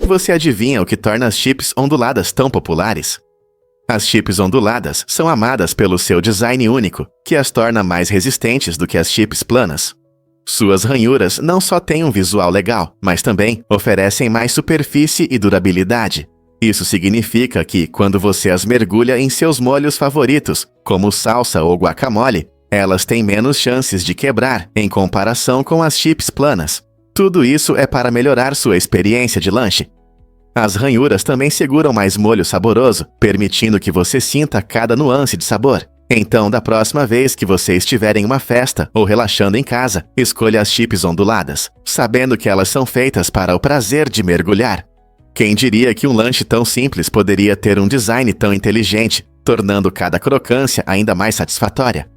Você adivinha o que torna as chips onduladas tão populares? As chips onduladas são amadas pelo seu design único, que as torna mais resistentes do que as chips planas. Suas ranhuras não só têm um visual legal, mas também oferecem mais superfície e durabilidade. Isso significa que, quando você as mergulha em seus molhos favoritos, como salsa ou guacamole, elas têm menos chances de quebrar em comparação com as chips planas. Tudo isso é para melhorar sua experiência de lanche. As ranhuras também seguram mais molho saboroso, permitindo que você sinta cada nuance de sabor. Então, da próxima vez que você estiver em uma festa ou relaxando em casa, escolha as chips onduladas, sabendo que elas são feitas para o prazer de mergulhar. Quem diria que um lanche tão simples poderia ter um design tão inteligente, tornando cada crocância ainda mais satisfatória?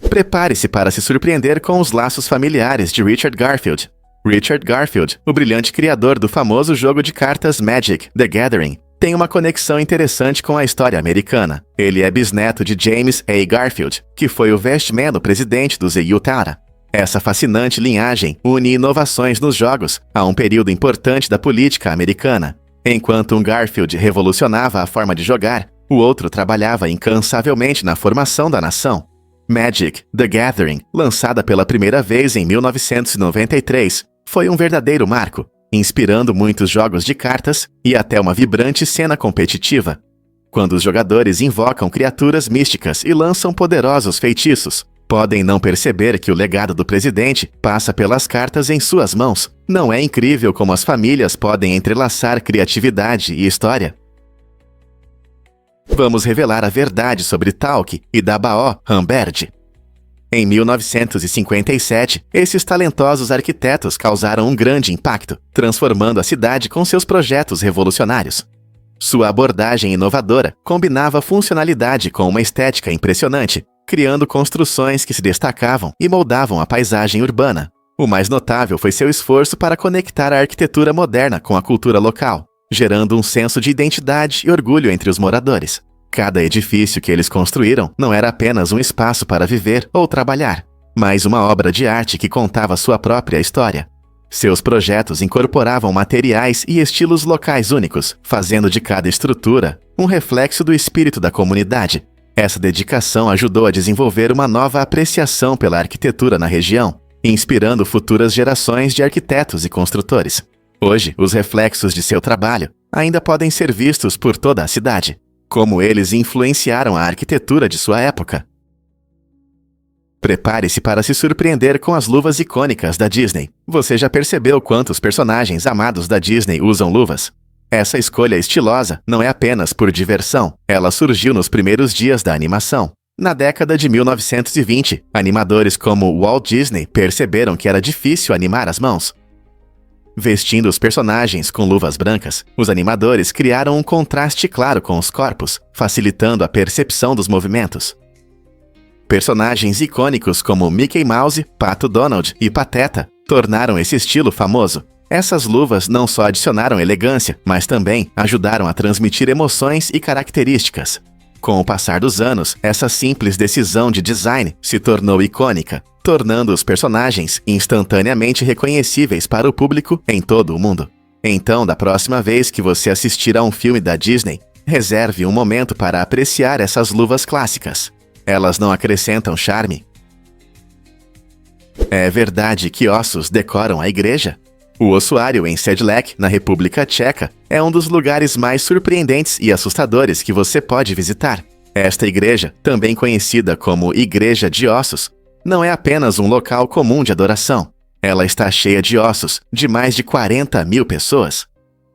Prepare-se para se surpreender com os laços familiares de Richard Garfield. Richard Garfield, o brilhante criador do famoso jogo de cartas Magic: The Gathering, tem uma conexão interessante com a história americana. Ele é bisneto de James A. Garfield, que foi o vestmano presidente do Utah. Essa fascinante linhagem une inovações nos jogos a um período importante da política americana. Enquanto um Garfield revolucionava a forma de jogar, o outro trabalhava incansavelmente na formação da nação. Magic: The Gathering, lançada pela primeira vez em 1993, foi um verdadeiro marco, inspirando muitos jogos de cartas e até uma vibrante cena competitiva. Quando os jogadores invocam criaturas místicas e lançam poderosos feitiços, podem não perceber que o legado do presidente passa pelas cartas em suas mãos. Não é incrível como as famílias podem entrelaçar criatividade e história? Vamos revelar a verdade sobre Talk e Dabaó Hamberg. Em 1957, esses talentosos arquitetos causaram um grande impacto, transformando a cidade com seus projetos revolucionários. Sua abordagem inovadora combinava funcionalidade com uma estética impressionante, criando construções que se destacavam e moldavam a paisagem urbana. O mais notável foi seu esforço para conectar a arquitetura moderna com a cultura local, gerando um senso de identidade e orgulho entre os moradores. Cada edifício que eles construíram não era apenas um espaço para viver ou trabalhar, mas uma obra de arte que contava sua própria história. Seus projetos incorporavam materiais e estilos locais únicos, fazendo de cada estrutura um reflexo do espírito da comunidade. Essa dedicação ajudou a desenvolver uma nova apreciação pela arquitetura na região, inspirando futuras gerações de arquitetos e construtores. Hoje, os reflexos de seu trabalho ainda podem ser vistos por toda a cidade, como eles influenciaram a arquitetura de sua época. Prepare-se para se surpreender com as luvas icônicas da Disney. Você já percebeu quantos personagens amados da Disney usam luvas? Essa escolha estilosa não é apenas por diversão, ela surgiu nos primeiros dias da animação. Na década de 1920, animadores como Walt Disney perceberam que era difícil animar as mãos. Vestindo os personagens com luvas brancas, os animadores criaram um contraste claro com os corpos, facilitando a percepção dos movimentos. Personagens icônicos como Mickey Mouse, Pato Donald e Pateta tornaram esse estilo famoso. Essas luvas não só adicionaram elegância, mas também ajudaram a transmitir emoções e características. Com o passar dos anos, essa simples decisão de design se tornou icônica, tornando os personagens instantaneamente reconhecíveis para o público em todo o mundo. Então, da próxima vez que você assistir a um filme da Disney, reserve um momento para apreciar essas luvas clássicas. Elas não acrescentam charme? É verdade que ossos decoram a igreja? O ossuário em Sedlec, na República Tcheca, é um dos lugares mais surpreendentes e assustadores que você pode visitar. Esta igreja, também conhecida como Igreja de Ossos, não é apenas um local comum de adoração. Ela está cheia de ossos de mais de 40 mil pessoas.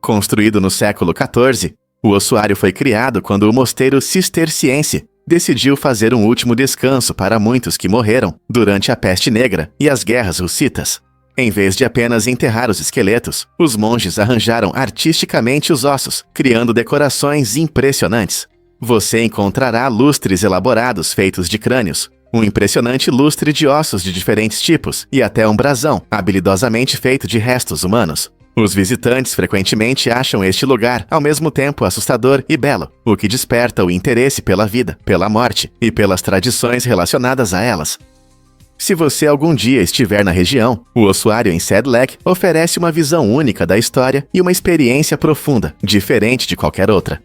Construído no século XIV, o ossuário foi criado quando o mosteiro cisterciense decidiu fazer um último descanso para muitos que morreram durante a peste negra e as guerras hussitas. Em vez de apenas enterrar os esqueletos, os monges arranjaram artisticamente os ossos, criando decorações impressionantes. Você encontrará lustres elaborados feitos de crânios, um impressionante lustre de ossos de diferentes tipos e até um brasão habilidosamente feito de restos humanos. Os visitantes frequentemente acham este lugar ao mesmo tempo assustador e belo, o que desperta o interesse pela vida, pela morte e pelas tradições relacionadas a elas. Se você algum dia estiver na região, o ossuário em Sad Lake oferece uma visão única da história e uma experiência profunda, diferente de qualquer outra.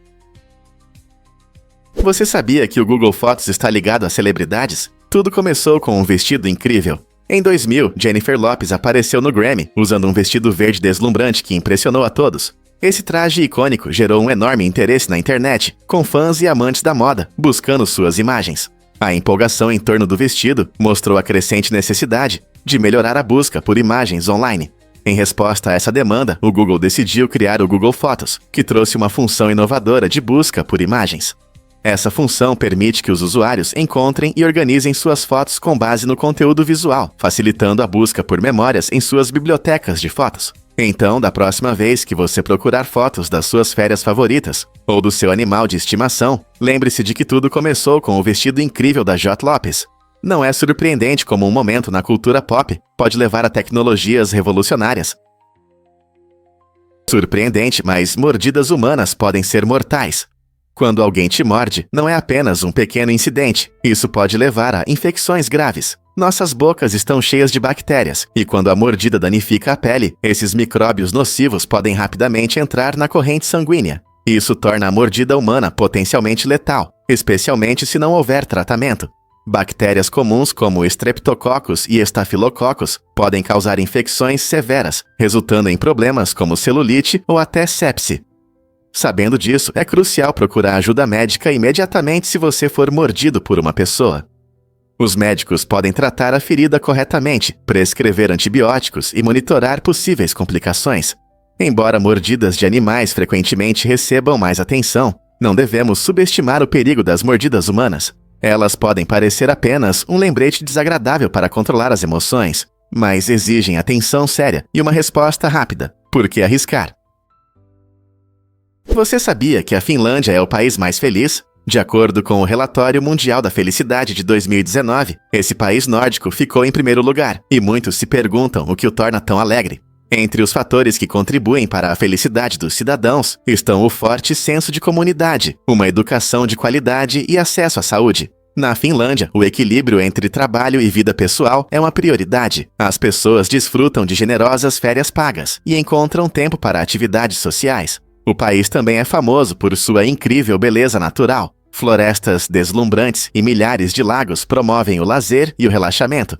Você sabia que o Google Fotos está ligado a celebridades? Tudo começou com um vestido incrível. Em 2000, Jennifer Lopez apareceu no Grammy, usando um vestido verde deslumbrante que impressionou a todos. Esse traje icônico gerou um enorme interesse na internet, com fãs e amantes da moda buscando suas imagens. A empolgação em torno do vestido mostrou a crescente necessidade de melhorar a busca por imagens online. Em resposta a essa demanda, o Google decidiu criar o Google Fotos, que trouxe uma função inovadora de busca por imagens. Essa função permite que os usuários encontrem e organizem suas fotos com base no conteúdo visual, facilitando a busca por memórias em suas bibliotecas de fotos. Então, da próxima vez que você procurar fotos das suas férias favoritas ou do seu animal de estimação, lembre-se de que tudo começou com o vestido incrível da J. Lopez. Não é surpreendente como um momento na cultura pop pode levar a tecnologias revolucionárias. Surpreendente, mas mordidas humanas podem ser mortais. Quando alguém te morde, não é apenas um pequeno incidente. Isso pode levar a infecções graves. Nossas bocas estão cheias de bactérias, e quando a mordida danifica a pele, esses micróbios nocivos podem rapidamente entrar na corrente sanguínea. Isso torna a mordida humana potencialmente letal, especialmente se não houver tratamento. Bactérias comuns como Streptococcus e Staphylococcus podem causar infecções severas, resultando em problemas como celulite ou até sepse. Sabendo disso, é crucial procurar ajuda médica imediatamente se você for mordido por uma pessoa. Os médicos podem tratar a ferida corretamente, prescrever antibióticos e monitorar possíveis complicações. Embora mordidas de animais frequentemente recebam mais atenção, não devemos subestimar o perigo das mordidas humanas. Elas podem parecer apenas um lembrete desagradável para controlar as emoções, mas exigem atenção séria e uma resposta rápida. Por que arriscar? Você sabia que a Finlândia é o país mais feliz? De acordo com o Relatório Mundial da Felicidade de 2019, esse país nórdico ficou em primeiro lugar, e muitos se perguntam o que o torna tão alegre. Entre os fatores que contribuem para a felicidade dos cidadãos estão o forte senso de comunidade, uma educação de qualidade e acesso à saúde. Na Finlândia, o equilíbrio entre trabalho e vida pessoal é uma prioridade. As pessoas desfrutam de generosas férias pagas e encontram tempo para atividades sociais. O país também é famoso por sua incrível beleza natural. Florestas deslumbrantes e milhares de lagos promovem o lazer e o relaxamento.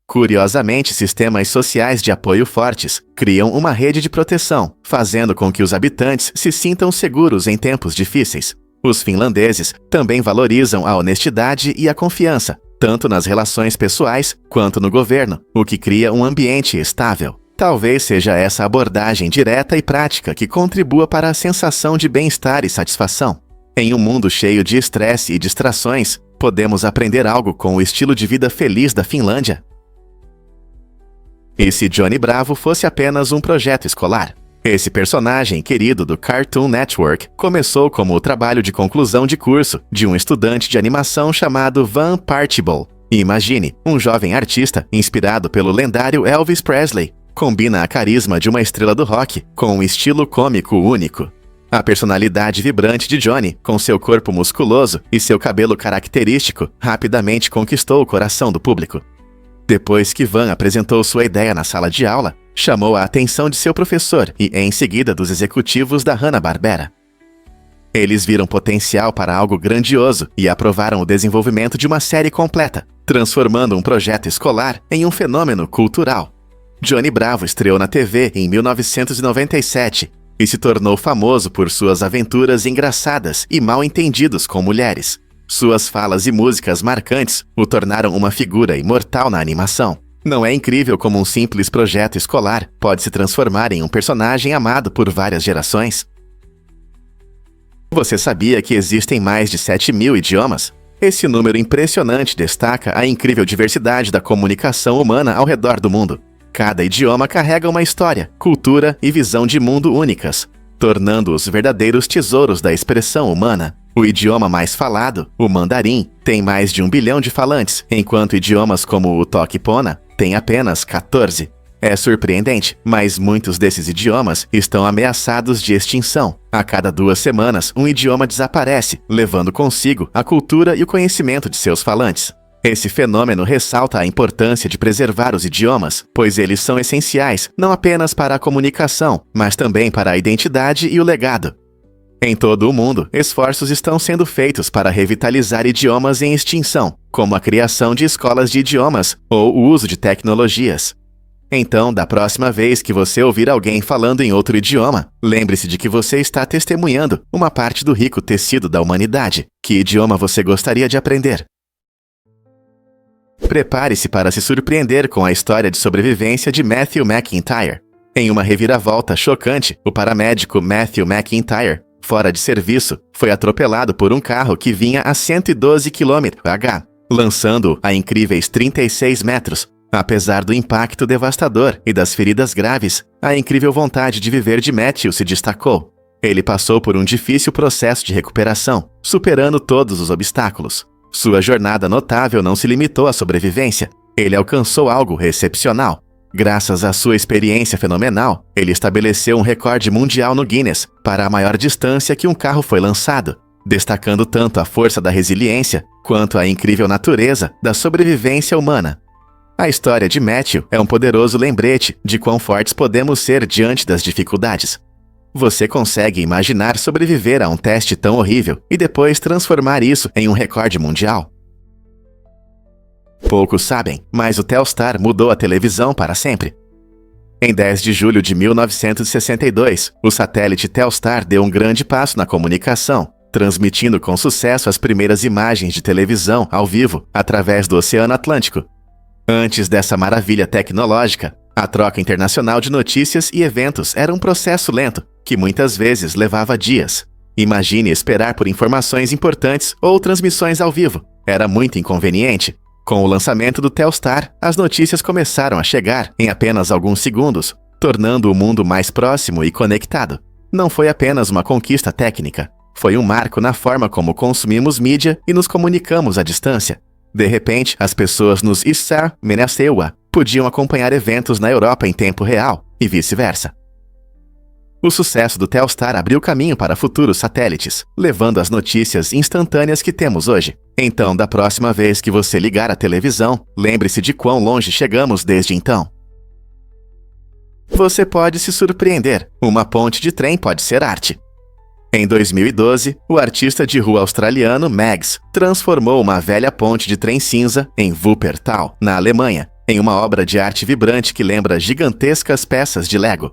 Curiosamente, sistemas sociais de apoio fortes criam uma rede de proteção, fazendo com que os habitantes se sintam seguros em tempos difíceis. Os finlandeses também valorizam a honestidade e a confiança, tanto nas relações pessoais quanto no governo, o que cria um ambiente estável. Talvez seja essa abordagem direta e prática que contribua para a sensação de bem-estar e satisfação. Em um mundo cheio de estresse e distrações, podemos aprender algo com o estilo de vida feliz da Finlândia. E se Johnny Bravo fosse apenas um projeto escolar? Esse personagem querido do Cartoon Network começou como o trabalho de conclusão de curso de um estudante de animação chamado Van Partible. Imagine, um jovem artista inspirado pelo lendário Elvis Presley combina a carisma de uma estrela do rock com um estilo cômico único. A personalidade vibrante de Johnny, com seu corpo musculoso e seu cabelo característico, rapidamente conquistou o coração do público. Depois que Van apresentou sua ideia na sala de aula, chamou a atenção de seu professor e, em seguida, dos executivos da Hanna-Barbera. Eles viram potencial para algo grandioso e aprovaram o desenvolvimento de uma série completa, transformando um projeto escolar em um fenômeno cultural. Johnny Bravo estreou na TV em 1997 e se tornou famoso por suas aventuras engraçadas e mal-entendidos com mulheres. Suas falas e músicas marcantes o tornaram uma figura imortal na animação. Não é incrível como um simples projeto escolar pode se transformar em um personagem amado por várias gerações? Você sabia que existem mais de 7.000 idiomas? Esse número impressionante destaca a incrível diversidade da comunicação humana ao redor do mundo. Cada idioma carrega uma história, cultura e visão de mundo únicas, tornando-os verdadeiros tesouros da expressão humana. O idioma mais falado, o mandarim, tem mais de 1 bilhão de falantes, enquanto idiomas como o Toki-Pona têm apenas 14. É surpreendente, mas muitos desses idiomas estão ameaçados de extinção. A cada 2 semanas, um idioma desaparece, levando consigo a cultura e o conhecimento de seus falantes. Esse fenômeno ressalta a importância de preservar os idiomas, pois eles são essenciais não apenas para a comunicação, mas também para a identidade e o legado. Em todo o mundo, esforços estão sendo feitos para revitalizar idiomas em extinção, como a criação de escolas de idiomas ou o uso de tecnologias. Então, da próxima vez que você ouvir alguém falando em outro idioma, lembre-se de que você está testemunhando uma parte do rico tecido da humanidade. Que idioma você gostaria de aprender? Prepare-se para se surpreender com a história de sobrevivência de Matthew McIntyre. Em uma reviravolta chocante, o paramédico Matthew McIntyre, fora de serviço, foi atropelado por um carro que vinha a 112 km/h, lançando-o a incríveis 36 metros. Apesar do impacto devastador e das feridas graves, a incrível vontade de viver de Matthew se destacou. Ele passou por um difícil processo de recuperação, superando todos os obstáculos. Sua jornada notável não se limitou à sobrevivência. Ele alcançou algo excepcional. Graças à sua experiência fenomenal, ele estabeleceu um recorde mundial no Guinness para a maior distância que um carro foi lançado, destacando tanto a força da resiliência quanto a incrível natureza da sobrevivência humana. A história de Matthew é um poderoso lembrete de quão fortes podemos ser diante das dificuldades. Você consegue imaginar sobreviver a um teste tão horrível e depois transformar isso em um recorde mundial? Poucos sabem, mas o Telstar mudou a televisão para sempre. Em 10 de julho de 1962, o satélite Telstar deu um grande passo na comunicação, transmitindo com sucesso as primeiras imagens de televisão ao vivo através do Oceano Atlântico. Antes dessa maravilha tecnológica, a troca internacional de notícias e eventos era um processo lento, que muitas vezes levava dias. Imagine esperar por informações importantes ou transmissões ao vivo. Era muito inconveniente. Com o lançamento do Telstar, as notícias começaram a chegar em apenas alguns segundos, tornando o mundo mais próximo e conectado. Não foi apenas uma conquista técnica, foi um marco na forma como consumimos mídia e nos comunicamos à distância. De repente, as pessoas nos Issa Menacewa podiam acompanhar eventos na Europa em tempo real, e vice-versa. O sucesso do Telstar abriu caminho para futuros satélites, levando as notícias instantâneas que temos hoje. Então, da próxima vez que você ligar a televisão, lembre-se de quão longe chegamos desde então. Você pode se surpreender. Uma ponte de trem pode ser arte. Em 2012, o artista de rua australiano Megs transformou uma velha ponte de trem cinza em Wuppertal, na Alemanha, em uma obra de arte vibrante que lembra gigantescas peças de Lego.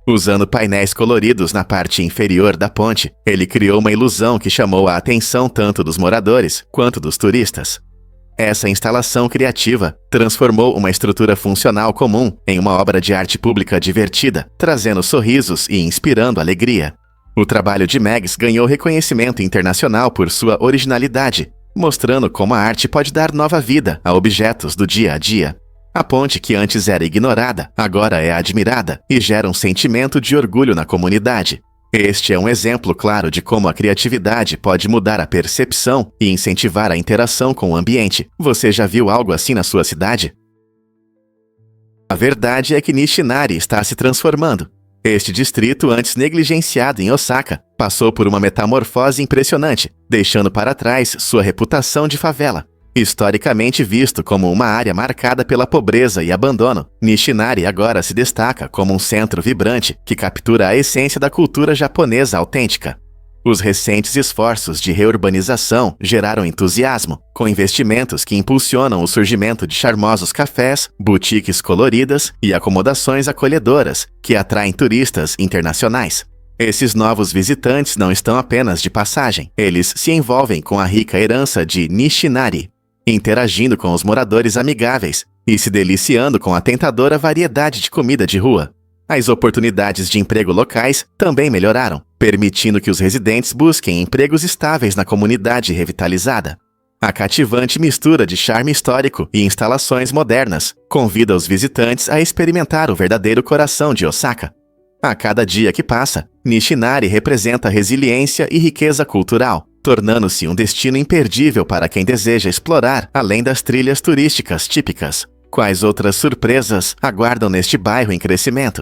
Usando painéis coloridos na parte inferior da ponte, ele criou uma ilusão que chamou a atenção tanto dos moradores quanto dos turistas. Essa instalação criativa transformou uma estrutura funcional comum em uma obra de arte pública divertida, trazendo sorrisos e inspirando alegria. O trabalho de Megs ganhou reconhecimento internacional por sua originalidade, mostrando como a arte pode dar nova vida a objetos do dia a dia. A ponte que antes era ignorada, agora é admirada e gera um sentimento de orgulho na comunidade. Este é um exemplo claro de como a criatividade pode mudar a percepção e incentivar a interação com o ambiente. Você já viu algo assim na sua cidade? A verdade é que Nishinari está se transformando. Este distrito, antes negligenciado em Osaka, passou por uma metamorfose impressionante, deixando para trás sua reputação de favela. Historicamente visto como uma área marcada pela pobreza e abandono, Nishinari agora se destaca como um centro vibrante que captura a essência da cultura japonesa autêntica. Os recentes esforços de reurbanização geraram entusiasmo, com investimentos que impulsionam o surgimento de charmosos cafés, boutiques coloridas e acomodações acolhedoras, que atraem turistas internacionais. Esses novos visitantes não estão apenas de passagem, eles se envolvem com a rica herança de Nishinari, interagindo com os moradores amigáveis e se deliciando com a tentadora variedade de comida de rua. As oportunidades de emprego locais também melhoraram, permitindo que os residentes busquem empregos estáveis na comunidade revitalizada. A cativante mistura de charme histórico e instalações modernas convida os visitantes a experimentar o verdadeiro coração de Osaka. A cada dia que passa, Nishinari representa resiliência e riqueza cultural, tornando-se um destino imperdível para quem deseja explorar além das trilhas turísticas típicas. Quais outras surpresas aguardam neste bairro em crescimento?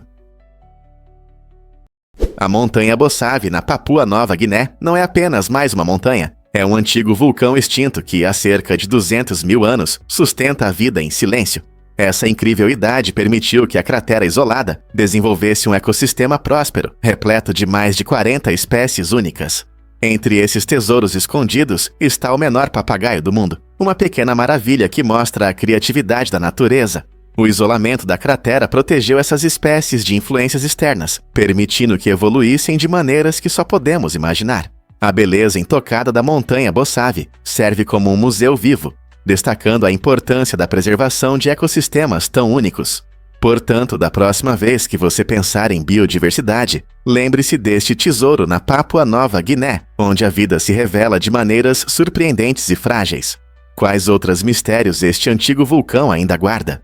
A montanha Bossave, na Papua Nova Guiné, não é apenas mais uma montanha. É um antigo vulcão extinto que, há cerca de 200 mil anos, sustenta a vida em silêncio. Essa incrível idade permitiu que a cratera isolada desenvolvesse um ecossistema próspero, repleto de mais de 40 espécies únicas. Entre esses tesouros escondidos está o menor papagaio do mundo, uma pequena maravilha que mostra a criatividade da natureza. O isolamento da cratera protegeu essas espécies de influências externas, permitindo que evoluíssem de maneiras que só podemos imaginar. A beleza intocada da montanha Bossave serve como um museu vivo, destacando a importância da preservação de ecossistemas tão únicos. Portanto, da próxima vez que você pensar em biodiversidade, lembre-se deste tesouro na Papua Nova Guiné, onde a vida se revela de maneiras surpreendentes e frágeis. Quais outros mistérios este antigo vulcão ainda guarda?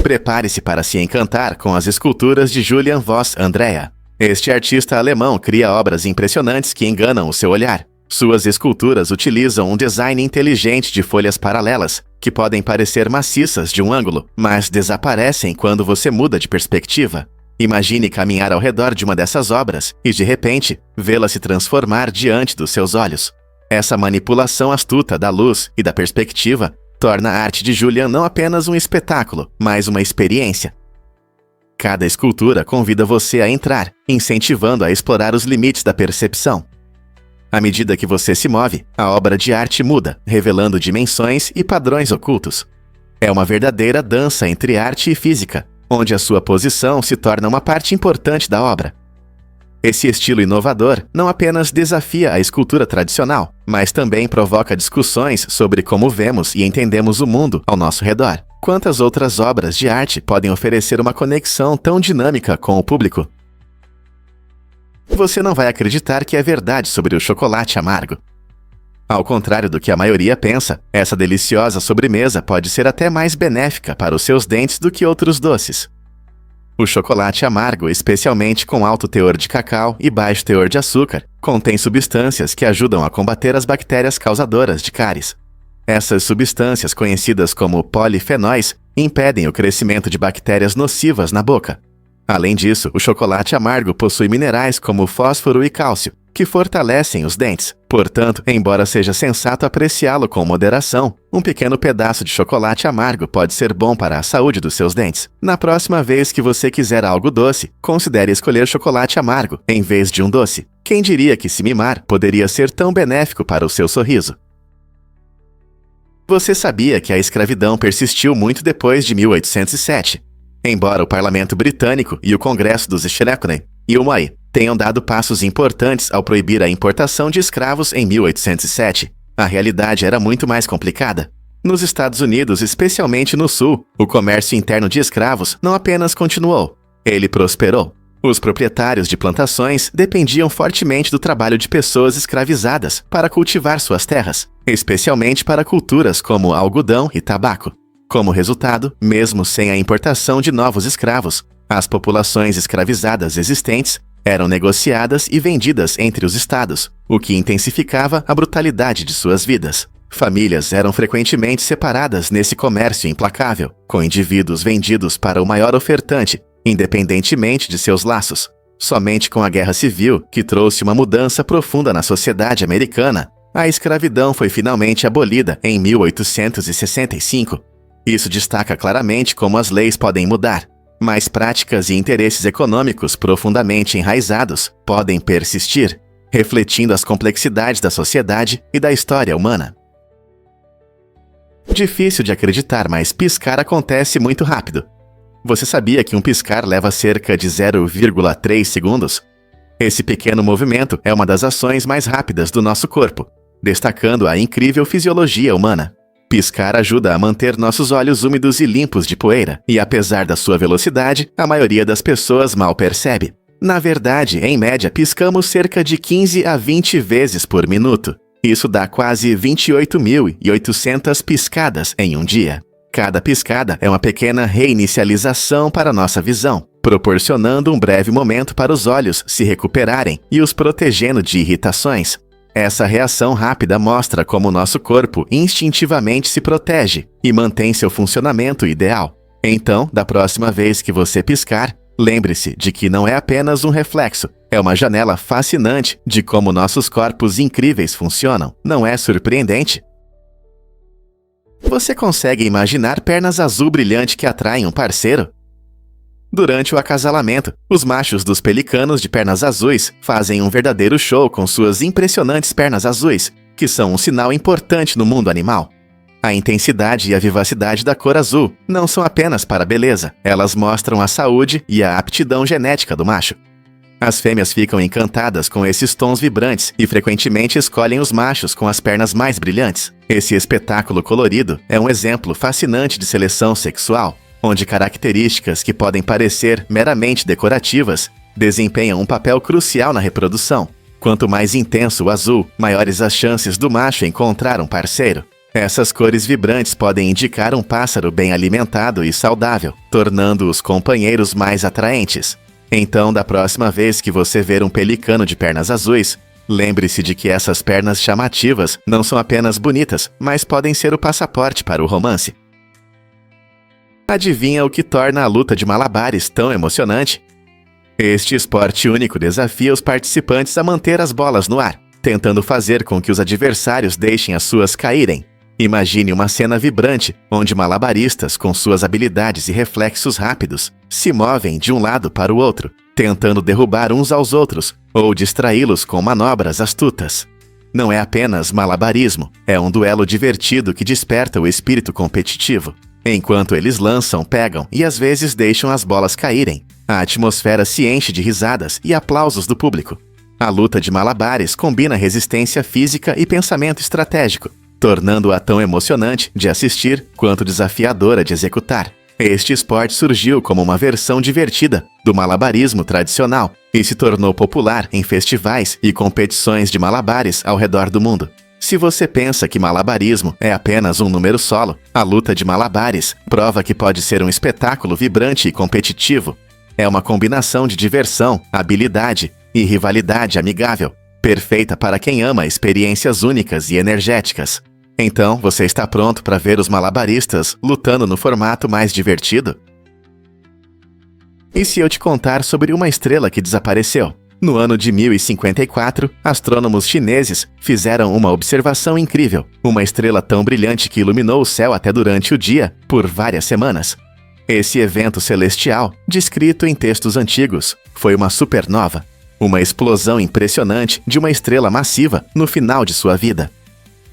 Prepare-se para se encantar com as esculturas de Julian Voss Andrea. Este artista alemão cria obras impressionantes que enganam o seu olhar. Suas esculturas utilizam um design inteligente de folhas paralelas, que podem parecer maciças de um ângulo, mas desaparecem quando você muda de perspectiva. Imagine caminhar ao redor de uma dessas obras e, de repente, vê-la se transformar diante dos seus olhos. Essa manipulação astuta da luz e da perspectiva torna a arte de Julian não apenas um espetáculo, mas uma experiência. Cada escultura convida você a entrar, incentivando a explorar os limites da percepção. À medida que você se move, a obra de arte muda, revelando dimensões e padrões ocultos. É uma verdadeira dança entre arte e física, onde a sua posição se torna uma parte importante da obra. Esse estilo inovador não apenas desafia a escultura tradicional, mas também provoca discussões sobre como vemos e entendemos o mundo ao nosso redor. Quantas outras obras de arte podem oferecer uma conexão tão dinâmica com o público? Você não vai acreditar que é verdade sobre o chocolate amargo. Ao contrário do que a maioria pensa, essa deliciosa sobremesa pode ser até mais benéfica para os seus dentes do que outros doces. O chocolate amargo, especialmente com alto teor de cacau e baixo teor de açúcar, contém substâncias que ajudam a combater as bactérias causadoras de cáries. Essas substâncias, conhecidas como polifenóis, impedem o crescimento de bactérias nocivas na boca. Além disso, o chocolate amargo possui minerais como fósforo e cálcio, que fortalecem os dentes. Portanto, embora seja sensato apreciá-lo com moderação, um pequeno pedaço de chocolate amargo pode ser bom para a saúde dos seus dentes. Na próxima vez que você quiser algo doce, considere escolher chocolate amargo em vez de um doce. Quem diria que se mimar poderia ser tão benéfico para o seu sorriso? Você sabia que a escravidão persistiu muito depois de 1807? Embora o Parlamento Britânico e o Congresso dos Sherwood e o Moai tenham dado passos importantes ao proibir a importação de escravos em 1807, a realidade era muito mais complicada. Nos Estados Unidos, especialmente no Sul, o comércio interno de escravos não apenas continuou, ele prosperou. Os proprietários de plantações dependiam fortemente do trabalho de pessoas escravizadas para cultivar suas terras, especialmente para culturas como algodão e tabaco. Como resultado, mesmo sem a importação de novos escravos, as populações escravizadas existentes eram negociadas e vendidas entre os estados, o que intensificava a brutalidade de suas vidas. Famílias eram frequentemente separadas nesse comércio implacável, com indivíduos vendidos para o maior ofertante, independentemente de seus laços. Somente com a Guerra Civil, que trouxe uma mudança profunda na sociedade americana, a escravidão foi finalmente abolida em 1865. Isso destaca claramente como as leis podem mudar, mas práticas e interesses econômicos profundamente enraizados podem persistir, refletindo as complexidades da sociedade e da história humana. Difícil de acreditar, mas piscar acontece muito rápido. Você sabia que um piscar leva cerca de 0,3 segundos? Esse pequeno movimento é uma das ações mais rápidas do nosso corpo, destacando a incrível fisiologia humana. Piscar ajuda a manter nossos olhos úmidos e limpos de poeira, e apesar da sua velocidade, a maioria das pessoas mal percebe. Na verdade, em média, piscamos cerca de 15 a 20 vezes por minuto. Isso dá quase 28.800 piscadas em um dia. Cada piscada é uma pequena reinicialização para nossa visão, proporcionando um breve momento para os olhos se recuperarem e os protegendo de irritações. Essa reação rápida mostra como nosso corpo instintivamente se protege e mantém seu funcionamento ideal. Então, da próxima vez que você piscar, lembre-se de que não é apenas um reflexo, É uma janela fascinante de como nossos corpos incríveis funcionam, não é surpreendente? Você consegue imaginar pernas azul brilhante que atraem um parceiro? Durante o acasalamento, os machos dos pelicanos de pernas azuis fazem um verdadeiro show com suas impressionantes pernas azuis, que são um sinal importante no mundo animal. A intensidade e a vivacidade da cor azul não são apenas para a beleza, elas mostram a saúde e a aptidão genética do macho. As fêmeas ficam encantadas com esses tons vibrantes e frequentemente escolhem os machos com as pernas mais brilhantes. Esse espetáculo colorido é um exemplo fascinante de seleção sexual, onde características que podem parecer meramente decorativas desempenham um papel crucial na reprodução. Quanto mais intenso o azul, maiores as chances do macho encontrar um parceiro. Essas cores vibrantes podem indicar um pássaro bem alimentado e saudável, tornando os companheiros mais atraentes. Então, da próxima vez que você ver um pelicano de pernas azuis, lembre-se de que essas pernas chamativas não são apenas bonitas, mas podem ser o passaporte para o romance. Adivinha o que torna a luta de malabares tão emocionante? Este esporte único desafia os participantes a manter as bolas no ar, tentando fazer com que os adversários deixem as suas caírem. Imagine uma cena vibrante, onde malabaristas, com suas habilidades e reflexos rápidos, se movem de um lado para o outro, tentando derrubar uns aos outros ou distraí-los com manobras astutas. Não é apenas malabarismo, é um duelo divertido que desperta o espírito competitivo. Enquanto eles lançam, pegam e às vezes deixam as bolas caírem, a atmosfera se enche de risadas e aplausos do público. A luta de malabares combina resistência física e pensamento estratégico, tornando-a tão emocionante de assistir quanto desafiadora de executar. Este esporte surgiu como uma versão divertida do malabarismo tradicional e se tornou popular em festivais e competições de malabares ao redor do mundo. Se você pensa que malabarismo é apenas um número solo, a luta de malabares prova que pode ser um espetáculo vibrante e competitivo. É uma combinação de diversão, habilidade e rivalidade amigável, perfeita para quem ama experiências únicas e energéticas. Então, você está pronto para ver os malabaristas lutando no formato mais divertido? E se eu te contar sobre uma estrela que desapareceu? No ano de 1054, astrônomos chineses fizeram uma observação incrível, uma estrela tão brilhante que iluminou o céu até durante o dia, por várias semanas. Esse evento celestial, descrito em textos antigos, foi uma supernova, uma explosão impressionante de uma estrela massiva no final de sua vida.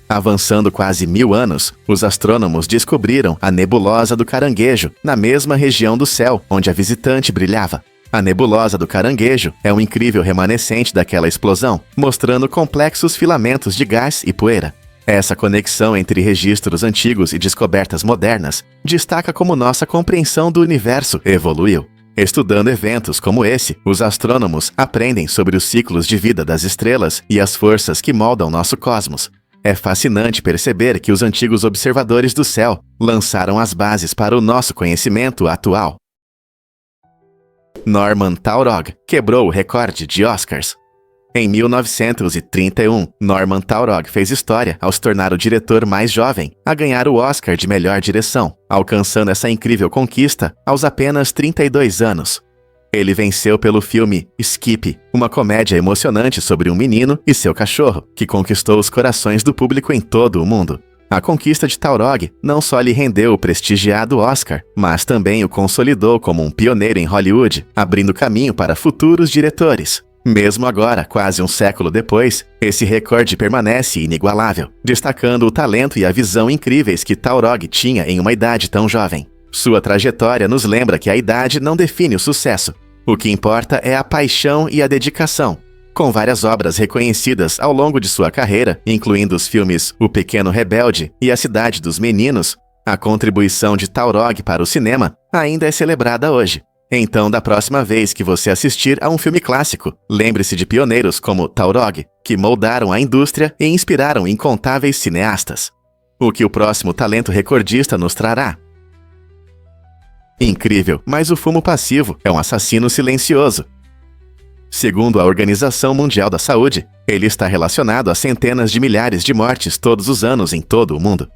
Avançando quase 1000 anos, os astrônomos descobriram a nebulosa do Caranguejo, na mesma região do céu onde a visitante brilhava. A nebulosa do Caranguejo é um incrível remanescente daquela explosão, mostrando complexos filamentos de gás e poeira. Essa conexão entre registros antigos e descobertas modernas destaca como nossa compreensão do universo evoluiu. Estudando eventos como esse, os astrônomos aprendem sobre os ciclos de vida das estrelas e as forças que moldam nosso cosmos. É fascinante perceber que os antigos observadores do céu lançaram as bases para o nosso conhecimento atual. Norman Taurog quebrou o recorde de Oscars. Em 1931, Norman Taurog fez história ao se tornar o diretor mais jovem a ganhar o Oscar de melhor direção, alcançando essa incrível conquista aos apenas 32 anos. Ele venceu pelo filme Skip, uma comédia emocionante sobre um menino e seu cachorro, que conquistou os corações do público em todo o mundo. A conquista de Taurog não só lhe rendeu o prestigiado Oscar, mas também o consolidou como um pioneiro em Hollywood, abrindo caminho para futuros diretores. Mesmo agora, quase um século depois, esse recorde permanece inigualável, destacando o talento e a visão incríveis que Taurog tinha em uma idade tão jovem. Sua trajetória nos lembra que a idade não define o sucesso. O que importa é a paixão e a dedicação. Com várias obras reconhecidas ao longo de sua carreira, incluindo os filmes O Pequeno Rebelde e A Cidade dos Meninos, a contribuição de Taurog para o cinema ainda é celebrada hoje. Então, da próxima vez que você assistir a um filme clássico, lembre-se de pioneiros como Taurog, que moldaram a indústria e inspiraram incontáveis cineastas. O que o próximo talento recordista nos trará? Incrível, mas o fumo passivo é um assassino silencioso. Segundo a Organização Mundial da Saúde, ele está relacionado a centenas de milhares de mortes todos os anos em todo o mundo.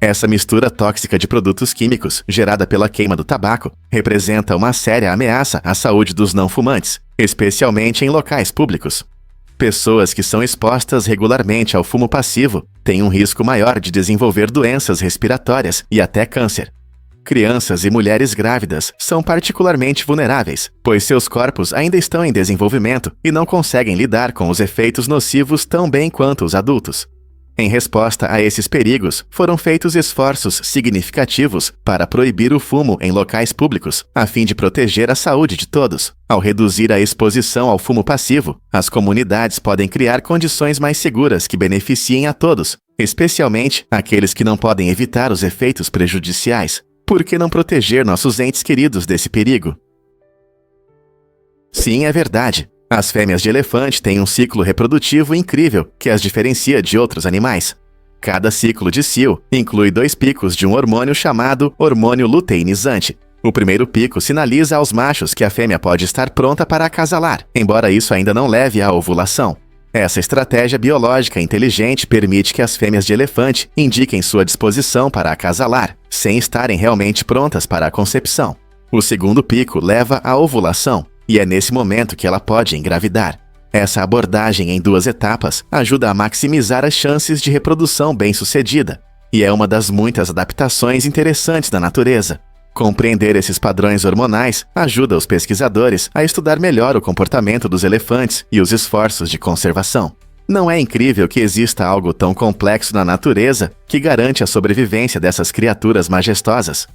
Essa mistura tóxica de produtos químicos, gerada pela queima do tabaco, representa uma séria ameaça à saúde dos não fumantes, especialmente em locais públicos. Pessoas que são expostas regularmente ao fumo passivo têm um risco maior de desenvolver doenças respiratórias e até câncer. Crianças e mulheres grávidas são particularmente vulneráveis, pois seus corpos ainda estão em desenvolvimento e não conseguem lidar com os efeitos nocivos tão bem quanto os adultos. Em resposta a esses perigos, foram feitos esforços significativos para proibir o fumo em locais públicos, a fim de proteger a saúde de todos. Ao reduzir a exposição ao fumo passivo, as comunidades podem criar condições mais seguras que beneficiem a todos, especialmente aqueles que não podem evitar os efeitos prejudiciais. Por que não proteger nossos entes queridos desse perigo? Sim, é verdade. As fêmeas de elefante têm um ciclo reprodutivo incrível que as diferencia de outros animais. Cada ciclo de cio inclui 2 picos de um hormônio chamado hormônio luteinizante. O primeiro pico sinaliza aos machos que a fêmea pode estar pronta para acasalar, embora isso ainda não leve à ovulação. Essa estratégia biológica inteligente permite que as fêmeas de elefante indiquem sua disposição para acasalar, sem estarem realmente prontas para a concepção. O segundo pico leva à ovulação, e é nesse momento que ela pode engravidar. Essa abordagem em 2 etapas ajuda a maximizar as chances de reprodução bem-sucedida, e é uma das muitas adaptações interessantes da natureza. Compreender esses padrões hormonais ajuda os pesquisadores a estudar melhor o comportamento dos elefantes e os esforços de conservação. Não é incrível que exista algo tão complexo na natureza que garante a sobrevivência dessas criaturas majestosas?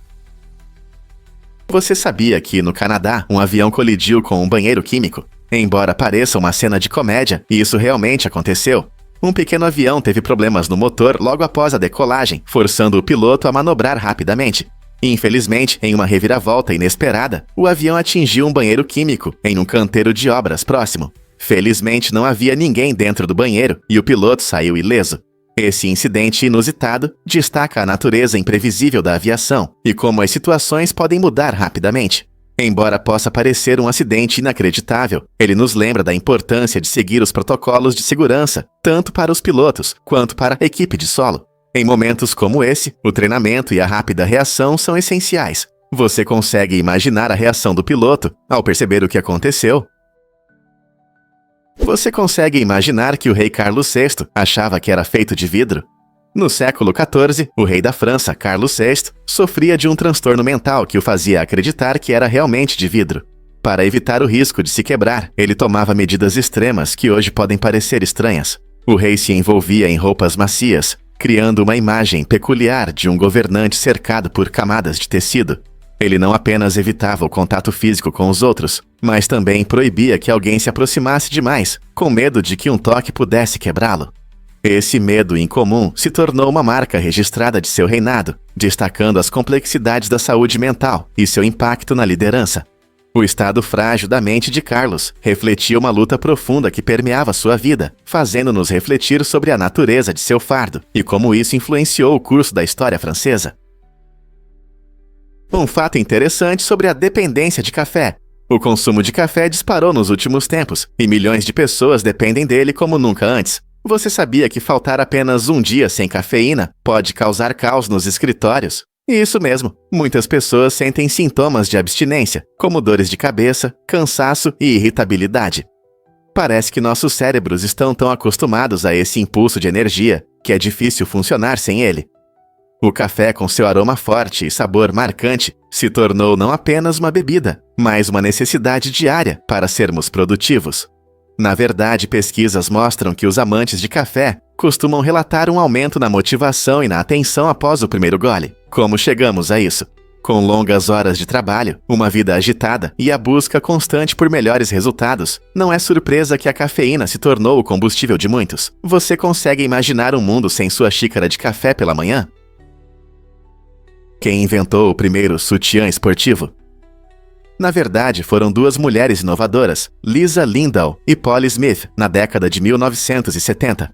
Você sabia que, no Canadá, um avião colidiu com um banheiro químico? Embora pareça uma cena de comédia, isso realmente aconteceu. Um pequeno avião teve problemas no motor logo após a decolagem, forçando o piloto a manobrar rapidamente. Infelizmente, em uma reviravolta inesperada, o avião atingiu um banheiro químico em um canteiro de obras próximo. Felizmente, não havia ninguém dentro do banheiro e o piloto saiu ileso. Esse incidente inusitado destaca a natureza imprevisível da aviação e como as situações podem mudar rapidamente. Embora possa parecer um acidente inacreditável, ele nos lembra da importância de seguir os protocolos de segurança, tanto para os pilotos quanto para a equipe de solo. Em momentos como esse, o treinamento e a rápida reação são essenciais. Você consegue imaginar a reação do piloto ao perceber o que aconteceu? Você consegue imaginar que o rei Carlos VI achava que era feito de vidro? No século XIV, o rei da França, Carlos VI, sofria de um transtorno mental que o fazia acreditar que era realmente de vidro. Para evitar o risco de se quebrar, ele tomava medidas extremas que hoje podem parecer estranhas. O rei se envolvia em roupas macias, criando uma imagem peculiar de um governante cercado por camadas de tecido. Ele não apenas evitava o contato físico com os outros, mas também proibia que alguém se aproximasse demais, com medo de que um toque pudesse quebrá-lo. Esse medo incomum se tornou uma marca registrada de seu reinado, destacando as complexidades da saúde mental e seu impacto na liderança. O estado frágil da mente de Carlos refletia uma luta profunda que permeava sua vida, fazendo-nos refletir sobre a natureza de seu fardo e como isso influenciou o curso da história francesa. Um fato interessante sobre a dependência de café. O consumo de café disparou nos últimos tempos, e milhões de pessoas dependem dele como nunca antes. Você sabia que faltar apenas um dia sem cafeína pode causar caos nos escritórios? Isso mesmo, muitas pessoas sentem sintomas de abstinência, como dores de cabeça, cansaço e irritabilidade. Parece que nossos cérebros estão tão acostumados a esse impulso de energia que é difícil funcionar sem ele. O café, com seu aroma forte e sabor marcante, se tornou não apenas uma bebida, mas uma necessidade diária para sermos produtivos. Na verdade, pesquisas mostram que os amantes de café costumam relatar um aumento na motivação e na atenção após o primeiro gole. Como chegamos a isso? Com longas horas de trabalho, uma vida agitada e a busca constante por melhores resultados, não é surpresa que a cafeína se tornou o combustível de muitos. Você consegue imaginar um mundo sem sua xícara de café pela manhã? Quem inventou o primeiro sutiã esportivo? Na verdade, foram 2 mulheres inovadoras, Lisa Lindahl e Polly Smith, na década de 1970.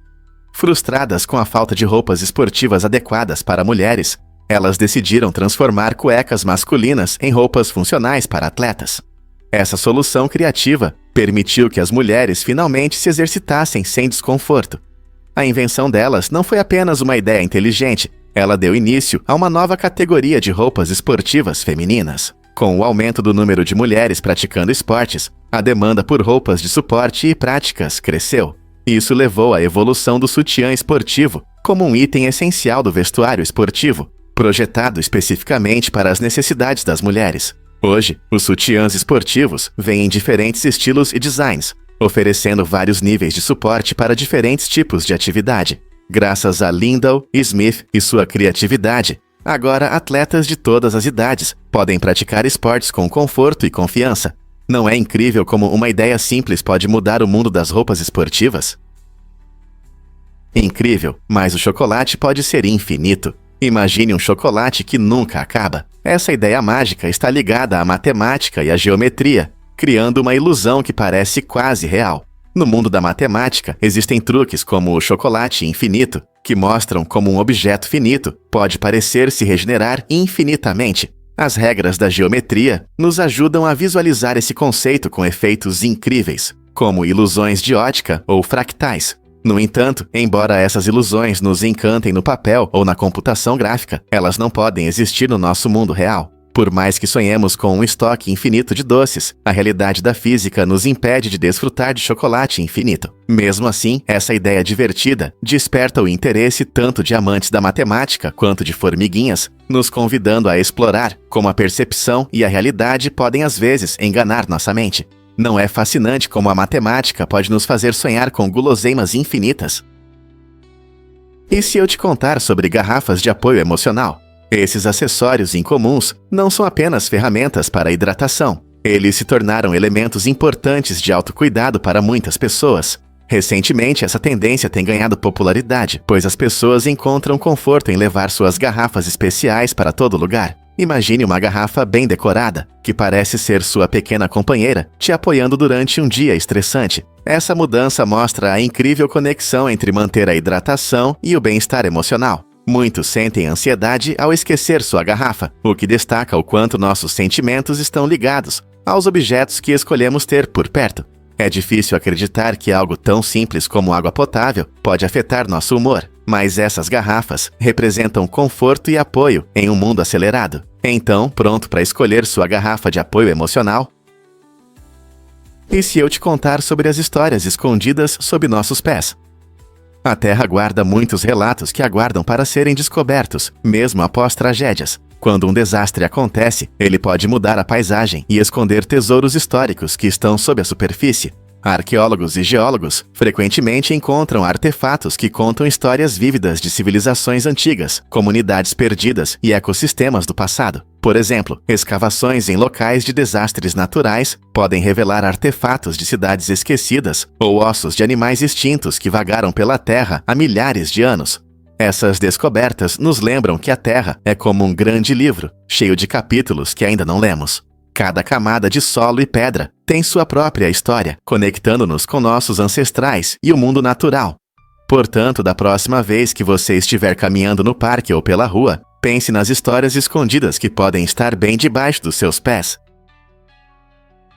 Frustradas com a falta de roupas esportivas adequadas para mulheres, elas decidiram transformar cuecas masculinas em roupas funcionais para atletas. Essa solução criativa permitiu que as mulheres finalmente se exercitassem sem desconforto. A invenção delas não foi apenas uma ideia inteligente, ela deu início a uma nova categoria de roupas esportivas femininas. Com o aumento do número de mulheres praticando esportes, a demanda por roupas de suporte e práticas cresceu. Isso levou à evolução do sutiã esportivo como um item essencial do vestuário esportivo, projetado especificamente para as necessidades das mulheres. Hoje, os sutiãs esportivos vêm em diferentes estilos e designs, oferecendo vários níveis de suporte para diferentes tipos de atividade. Graças a Lindau e Smith e sua criatividade, agora atletas de todas as idades podem praticar esportes com conforto e confiança. Não é incrível como uma ideia simples pode mudar o mundo das roupas esportivas? Incrível, mas o chocolate pode ser infinito. Imagine um chocolate que nunca acaba. Essa ideia mágica está ligada à matemática e à geometria, criando uma ilusão que parece quase real. No mundo da matemática, existem truques como o chocolate infinito, que mostram como um objeto finito pode parecer se regenerar infinitamente. As regras da geometria nos ajudam a visualizar esse conceito com efeitos incríveis, como ilusões de ótica ou fractais. No entanto, embora essas ilusões nos encantem no papel ou na computação gráfica, elas não podem existir no nosso mundo real. Por mais que sonhemos com um estoque infinito de doces, a realidade da física nos impede de desfrutar de chocolate infinito. Mesmo assim, essa ideia divertida desperta o interesse tanto de amantes da matemática quanto de formiguinhas, nos convidando a explorar como a percepção e a realidade podem às vezes enganar nossa mente. Não é fascinante como a matemática pode nos fazer sonhar com guloseimas infinitas? E se eu te contar sobre garrafas de apoio emocional? Esses acessórios incomuns não são apenas ferramentas para a hidratação. Eles se tornaram elementos importantes de autocuidado para muitas pessoas. Recentemente, essa tendência tem ganhado popularidade, pois as pessoas encontram conforto em levar suas garrafas especiais para todo lugar. Imagine uma garrafa bem decorada, que parece ser sua pequena companheira, te apoiando durante um dia estressante. Essa mudança mostra a incrível conexão entre manter a hidratação e o bem-estar emocional. Muitos sentem ansiedade ao esquecer sua garrafa, o que destaca o quanto nossos sentimentos estão ligados aos objetos que escolhemos ter por perto. É difícil acreditar que algo tão simples como água potável pode afetar nosso humor, mas essas garrafas representam conforto e apoio em um mundo acelerado. Então, pronto para escolher sua garrafa de apoio emocional? E se eu te contar sobre as histórias escondidas sob nossos pés? A Terra guarda muitos relatos que aguardam para serem descobertos, mesmo após tragédias. Quando um desastre acontece, ele pode mudar a paisagem e esconder tesouros históricos que estão sob a superfície. Arqueólogos e geólogos frequentemente encontram artefatos que contam histórias vívidas de civilizações antigas, comunidades perdidas e ecossistemas do passado. Por exemplo, escavações em locais de desastres naturais podem revelar artefatos de cidades esquecidas ou ossos de animais extintos que vagaram pela Terra há milhares de anos. Essas descobertas nos lembram que a Terra é como um grande livro, cheio de capítulos que ainda não lemos. Cada camada de solo e pedra tem sua própria história, conectando-nos com nossos ancestrais e o mundo natural. Portanto, da próxima vez que você estiver caminhando no parque ou pela rua, pense nas histórias escondidas que podem estar bem debaixo dos seus pés.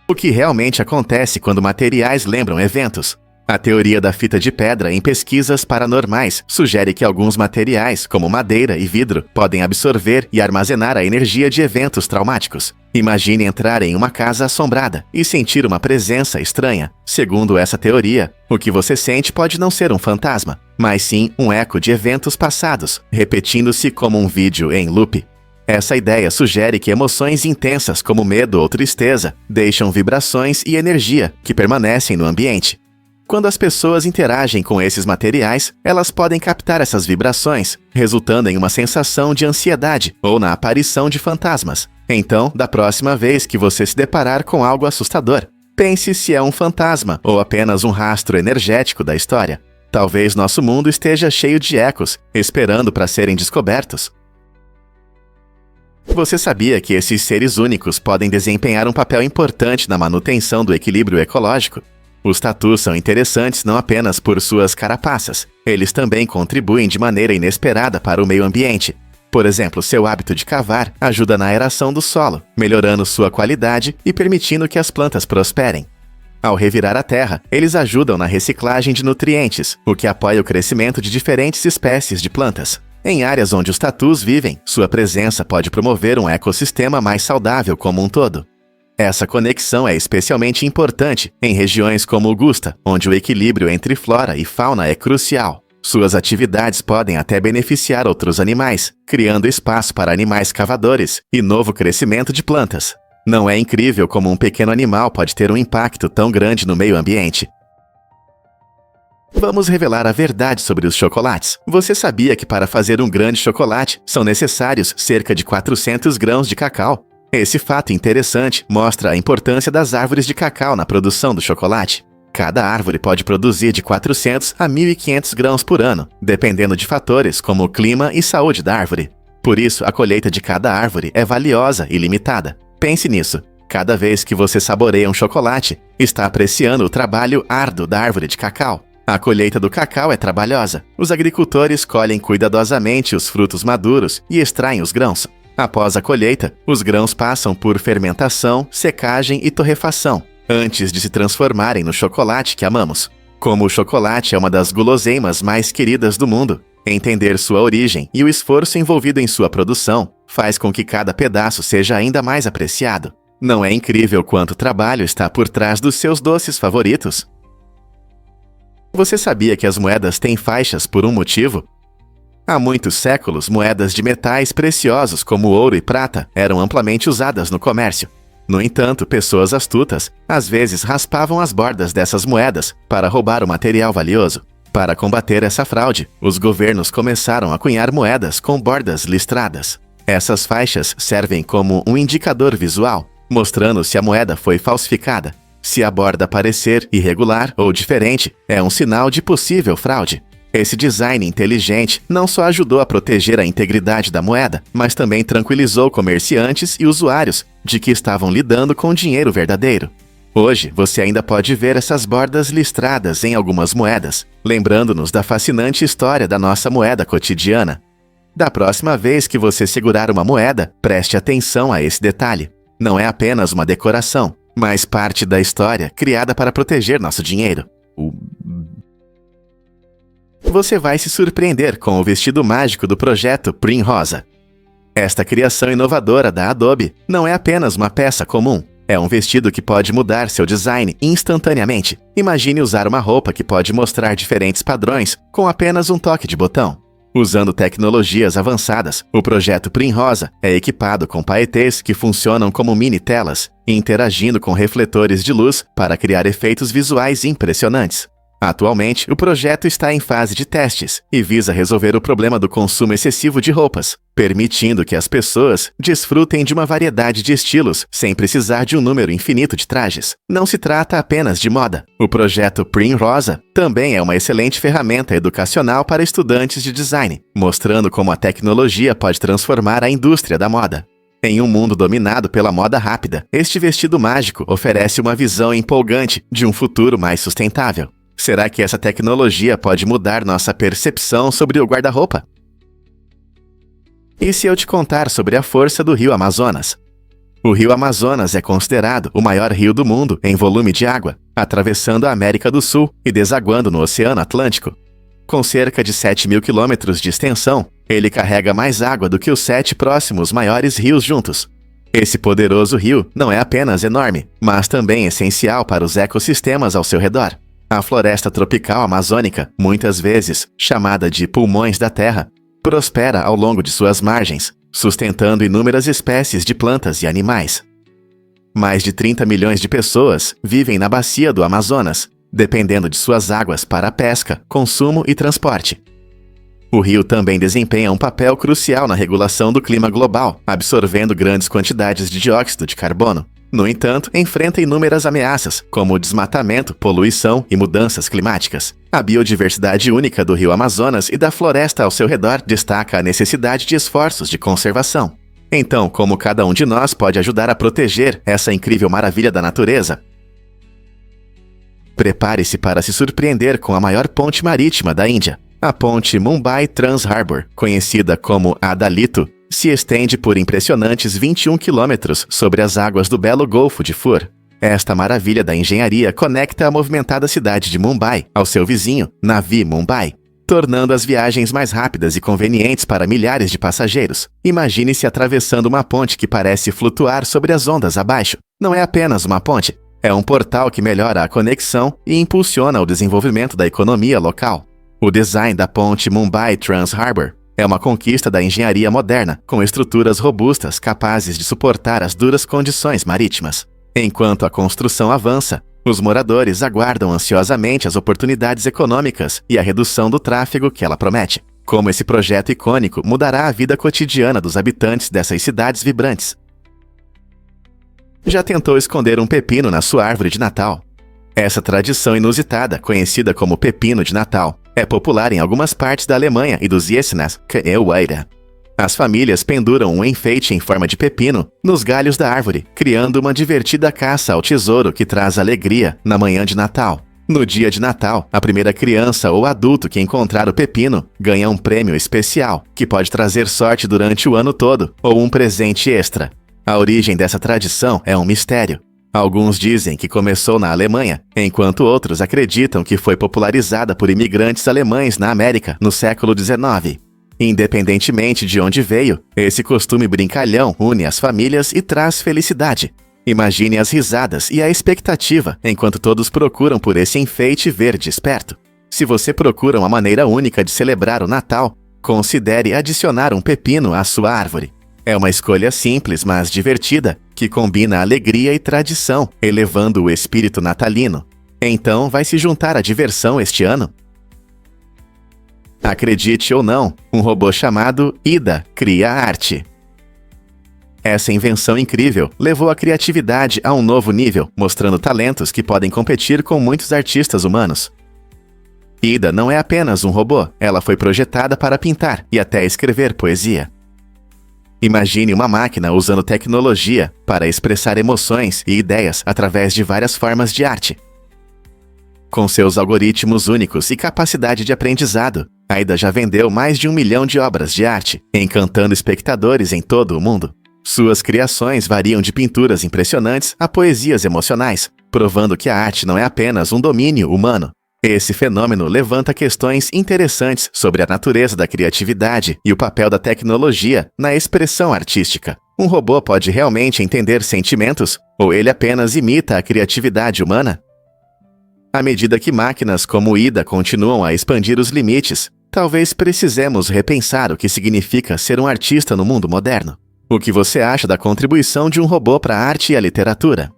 O que realmente acontece quando materiais lembram eventos? A teoria da fita de pedra em pesquisas paranormais sugere que alguns materiais, como madeira e vidro, podem absorver e armazenar a energia de eventos traumáticos. Imagine entrar em uma casa assombrada e sentir uma presença estranha. Segundo essa teoria, o que você sente pode não ser um fantasma, mas sim um eco de eventos passados, repetindo-se como um vídeo em loop. Essa ideia sugere que emoções intensas como medo ou tristeza deixam vibrações e energia que permanecem no ambiente. Quando as pessoas interagem com esses materiais, elas podem captar essas vibrações, resultando em uma sensação de ansiedade ou na aparição de fantasmas. Então, da próxima vez que você se deparar com algo assustador, pense se é um fantasma ou apenas um rastro energético da história. Talvez nosso mundo esteja cheio de ecos, esperando para serem descobertos. Você sabia que esses seres únicos podem desempenhar um papel importante na manutenção do equilíbrio ecológico? Os tatus são interessantes não apenas por suas carapaças, eles também contribuem de maneira inesperada para o meio ambiente. Por exemplo, seu hábito de cavar ajuda na aeração do solo, melhorando sua qualidade e permitindo que as plantas prosperem. Ao revirar a terra, eles ajudam na reciclagem de nutrientes, o que apoia o crescimento de diferentes espécies de plantas. Em áreas onde os tatus vivem, sua presença pode promover um ecossistema mais saudável como um todo. Essa conexão é especialmente importante em regiões como Augusta, onde o equilíbrio entre flora e fauna é crucial. Suas atividades podem até beneficiar outros animais, criando espaço para animais cavadores e novo crescimento de plantas. Não é incrível como um pequeno animal pode ter um impacto tão grande no meio ambiente? Vamos revelar a verdade sobre os chocolates. Você sabia que para fazer um grande chocolate são necessários cerca de 400 grãos de cacau? Esse fato interessante mostra a importância das árvores de cacau na produção do chocolate. Cada árvore pode produzir de 400 a 1.500 grãos por ano, dependendo de fatores como o clima e saúde da árvore. Por isso, a colheita de cada árvore é valiosa e limitada. Pense nisso. Cada vez que você saboreia um chocolate, está apreciando o trabalho árduo da árvore de cacau. A colheita do cacau é trabalhosa. Os agricultores colhem cuidadosamente os frutos maduros e extraem os grãos. Após a colheita, os grãos passam por fermentação, secagem e torrefação, antes de se transformarem no chocolate que amamos. Como o chocolate é uma das guloseimas mais queridas do mundo, entender sua origem e o esforço envolvido em sua produção faz com que cada pedaço seja ainda mais apreciado. Não é incrível quanto trabalho está por trás dos seus doces favoritos? Você sabia que as moedas têm faixas por um motivo? Há muitos séculos, moedas de metais preciosos como ouro e prata eram amplamente usadas no comércio. No entanto, pessoas astutas às vezes raspavam as bordas dessas moedas para roubar o material valioso. Para combater essa fraude, os governos começaram a cunhar moedas com bordas listradas. Essas faixas servem como um indicador visual, mostrando se a moeda foi falsificada. Se a borda parecer irregular ou diferente, é um sinal de possível fraude. Esse design inteligente não só ajudou a proteger a integridade da moeda, mas também tranquilizou comerciantes e usuários de que estavam lidando com dinheiro verdadeiro. Hoje, você ainda pode ver essas bordas listradas em algumas moedas, lembrando-nos da fascinante história da nossa moeda cotidiana. Da próxima vez que você segurar uma moeda, preste atenção a esse detalhe. Não é apenas uma decoração, mas parte da história criada para proteger nosso dinheiro. Você vai se surpreender com o vestido mágico do projeto Primrosa. Esta criação inovadora da Adobe não é apenas uma peça comum. É um vestido que pode mudar seu design instantaneamente. Imagine usar uma roupa que pode mostrar diferentes padrões com apenas um toque de botão. Usando tecnologias avançadas, o projeto Primrosa é equipado com paetês que funcionam como mini-telas, interagindo com refletores de luz para criar efeitos visuais impressionantes. Atualmente, o projeto está em fase de testes e visa resolver o problema do consumo excessivo de roupas, permitindo que as pessoas desfrutem de uma variedade de estilos sem precisar de um número infinito de trajes. Não se trata apenas de moda. O projeto Primrosa também é uma excelente ferramenta educacional para estudantes de design, mostrando como a tecnologia pode transformar a indústria da moda. Em um mundo dominado pela moda rápida, este vestido mágico oferece uma visão empolgante de um futuro mais sustentável. Será que essa tecnologia pode mudar nossa percepção sobre o guarda-roupa? E se eu te contar sobre a força do rio Amazonas? O rio Amazonas é considerado o maior rio do mundo em volume de água, atravessando a América do Sul e desaguando no Oceano Atlântico. Com cerca de 7.000 quilômetros de extensão, ele carrega mais água do que os 7 próximos maiores rios juntos. Esse poderoso rio não é apenas enorme, mas também essencial para os ecossistemas ao seu redor. A floresta tropical amazônica, muitas vezes chamada de pulmões da terra, prospera ao longo de suas margens, sustentando inúmeras espécies de plantas e animais. Mais de 30 milhões de pessoas vivem na bacia do Amazonas, dependendo de suas águas para a pesca, consumo e transporte. O rio também desempenha um papel crucial na regulação do clima global, absorvendo grandes quantidades de dióxido de carbono. No entanto, enfrenta inúmeras ameaças, como o desmatamento, poluição e mudanças climáticas. A biodiversidade única do rio Amazonas e da floresta ao seu redor destaca a necessidade de esforços de conservação. Então, como cada um de nós pode ajudar a proteger essa incrível maravilha da natureza? Prepare-se para se surpreender com a maior ponte marítima da Índia. A ponte Mumbai Trans Harbour, conhecida como Adalito, se estende por impressionantes 21 quilômetros sobre as águas do belo Golfo de Fur. Esta maravilha da engenharia conecta a movimentada cidade de Mumbai ao seu vizinho, Navi Mumbai, tornando as viagens mais rápidas e convenientes para milhares de passageiros. Imagine-se atravessando uma ponte que parece flutuar sobre as ondas abaixo. Não é apenas uma ponte, é um portal que melhora a conexão e impulsiona o desenvolvimento da economia local. O design da ponte Mumbai Trans Harbour é uma conquista da engenharia moderna, com estruturas robustas capazes de suportar as duras condições marítimas. Enquanto a construção avança, os moradores aguardam ansiosamente as oportunidades econômicas e a redução do tráfego que ela promete. Como esse projeto icônico mudará a vida cotidiana dos habitantes dessas cidades vibrantes. Já tentou esconder um pepino na sua árvore de Natal? Essa tradição inusitada, conhecida como pepino de Natal, é popular em algumas partes da Alemanha e dos Jesnas, As famílias penduram um enfeite em forma de pepino nos galhos da árvore, criando uma divertida caça ao tesouro que traz alegria na manhã de Natal. No dia de Natal, a primeira criança ou adulto que encontrar o pepino ganha um prêmio especial, que pode trazer sorte durante o ano todo, ou um presente extra. A origem dessa tradição é um mistério. Alguns dizem que começou na Alemanha, enquanto outros acreditam que foi popularizada por imigrantes alemães na América no século XIX. Independentemente de onde veio, esse costume brincalhão une as famílias e traz felicidade. Imagine as risadas e a expectativa enquanto todos procuram por esse enfeite verde esperto. Se você procura uma maneira única de celebrar o Natal, considere adicionar um pepino à sua árvore. É uma escolha simples, mas divertida, que combina alegria e tradição, elevando o espírito natalino. Então, vai se juntar à diversão este ano? Acredite ou não, um robô chamado Ida cria arte. Essa invenção incrível levou a criatividade a um novo nível, mostrando talentos que podem competir com muitos artistas humanos. Ida não é apenas um robô, ela foi projetada para pintar e até escrever poesia. Imagine uma máquina usando tecnologia para expressar emoções e ideias através de várias formas de arte. Com seus algoritmos únicos e capacidade de aprendizado, a Ida já vendeu mais de 1 milhão de obras de arte, encantando espectadores em todo o mundo. Suas criações variam de pinturas impressionantes a poesias emocionais, provando que a arte não é apenas um domínio humano. Esse fenômeno levanta questões interessantes sobre a natureza da criatividade e o papel da tecnologia na expressão artística. Um robô pode realmente entender sentimentos, ou ele apenas imita a criatividade humana? À medida que máquinas como Ida continuam a expandir os limites, talvez precisemos repensar o que significa ser um artista no mundo moderno. O que você acha da contribuição de um robô para a arte e a literatura?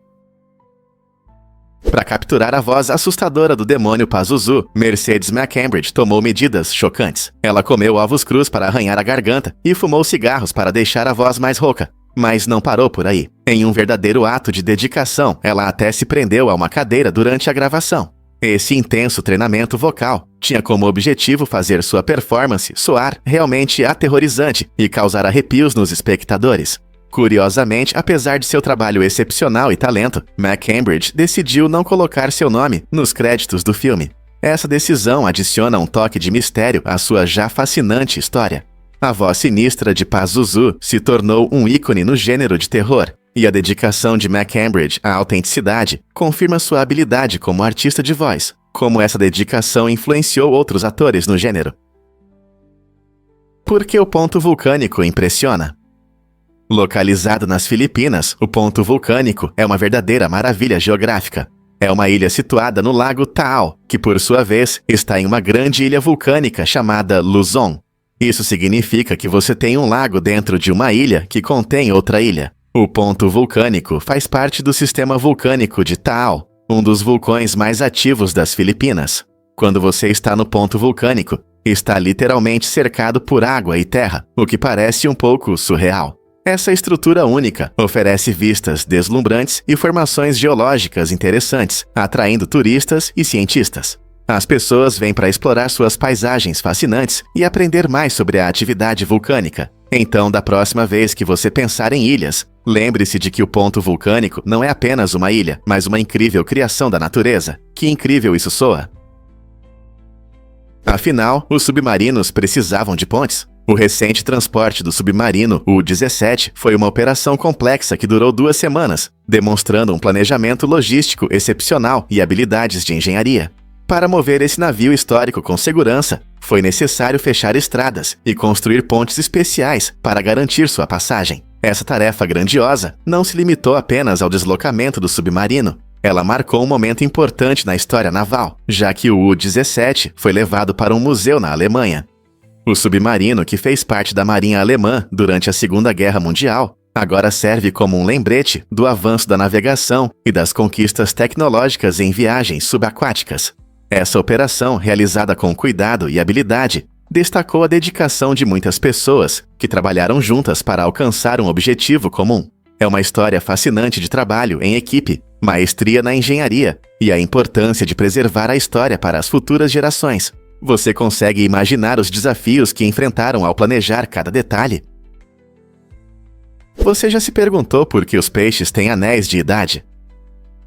Para capturar a voz assustadora do demônio Pazuzu, Mercedes McCambridge tomou medidas chocantes. Ela comeu ovos crus para arranhar a garganta e fumou cigarros para deixar a voz mais rouca. Mas não parou por aí. Em um verdadeiro ato de dedicação, ela até se prendeu a uma cadeira durante a gravação. Esse intenso treinamento vocal tinha como objetivo fazer sua performance soar realmente aterrorizante e causar arrepios nos espectadores. Curiosamente, apesar de seu trabalho excepcional e talento, McCambridge decidiu não colocar seu nome nos créditos do filme. Essa decisão adiciona um toque de mistério à sua já fascinante história. A voz sinistra de Pazuzu se tornou um ícone no gênero de terror, e a dedicação de McCambridge à autenticidade confirma sua habilidade como artista de voz, como essa dedicação influenciou outros atores no gênero. Por que o ponto vulcânico impressiona? Localizado nas Filipinas, o ponto vulcânico é uma verdadeira maravilha geográfica. É uma ilha situada no lago Taal, que por sua vez está em uma grande ilha vulcânica chamada Luzon. Isso significa que você tem um lago dentro de uma ilha que contém outra ilha. O ponto vulcânico faz parte do sistema vulcânico de Taal, um dos vulcões mais ativos das Filipinas. Quando você está no ponto vulcânico, está literalmente cercado por água e terra, o que parece um pouco surreal. Essa estrutura única oferece vistas deslumbrantes e formações geológicas interessantes, atraindo turistas e cientistas. As pessoas vêm para explorar suas paisagens fascinantes e aprender mais sobre a atividade vulcânica. Então, da próxima vez que você pensar em ilhas, lembre-se de que o ponto vulcânico não é apenas uma ilha, mas uma incrível criação da natureza. Que incrível isso soa! Afinal, os submarinos precisavam de pontes. O recente transporte do submarino, o 17, foi uma operação complexa que durou 2 semanas, demonstrando um planejamento logístico excepcional e habilidades de engenharia. Para mover esse navio histórico com segurança, foi necessário fechar estradas e construir pontes especiais para garantir sua passagem. Essa tarefa grandiosa não se limitou apenas ao deslocamento do submarino. Ela marcou um momento importante na história naval, já que o U-17 foi levado para um museu na Alemanha. O submarino, que fez parte da Marinha Alemã durante a Segunda Guerra Mundial, agora serve como um lembrete do avanço da navegação e das conquistas tecnológicas em viagens subaquáticas. Essa operação, realizada com cuidado e habilidade, destacou a dedicação de muitas pessoas que trabalharam juntas para alcançar um objetivo comum. É uma história fascinante de trabalho em equipe, maestria na engenharia e a importância de preservar a história para as futuras gerações. Você consegue imaginar os desafios que enfrentaram ao planejar cada detalhe? Você já se perguntou por que os peixes têm anéis de idade?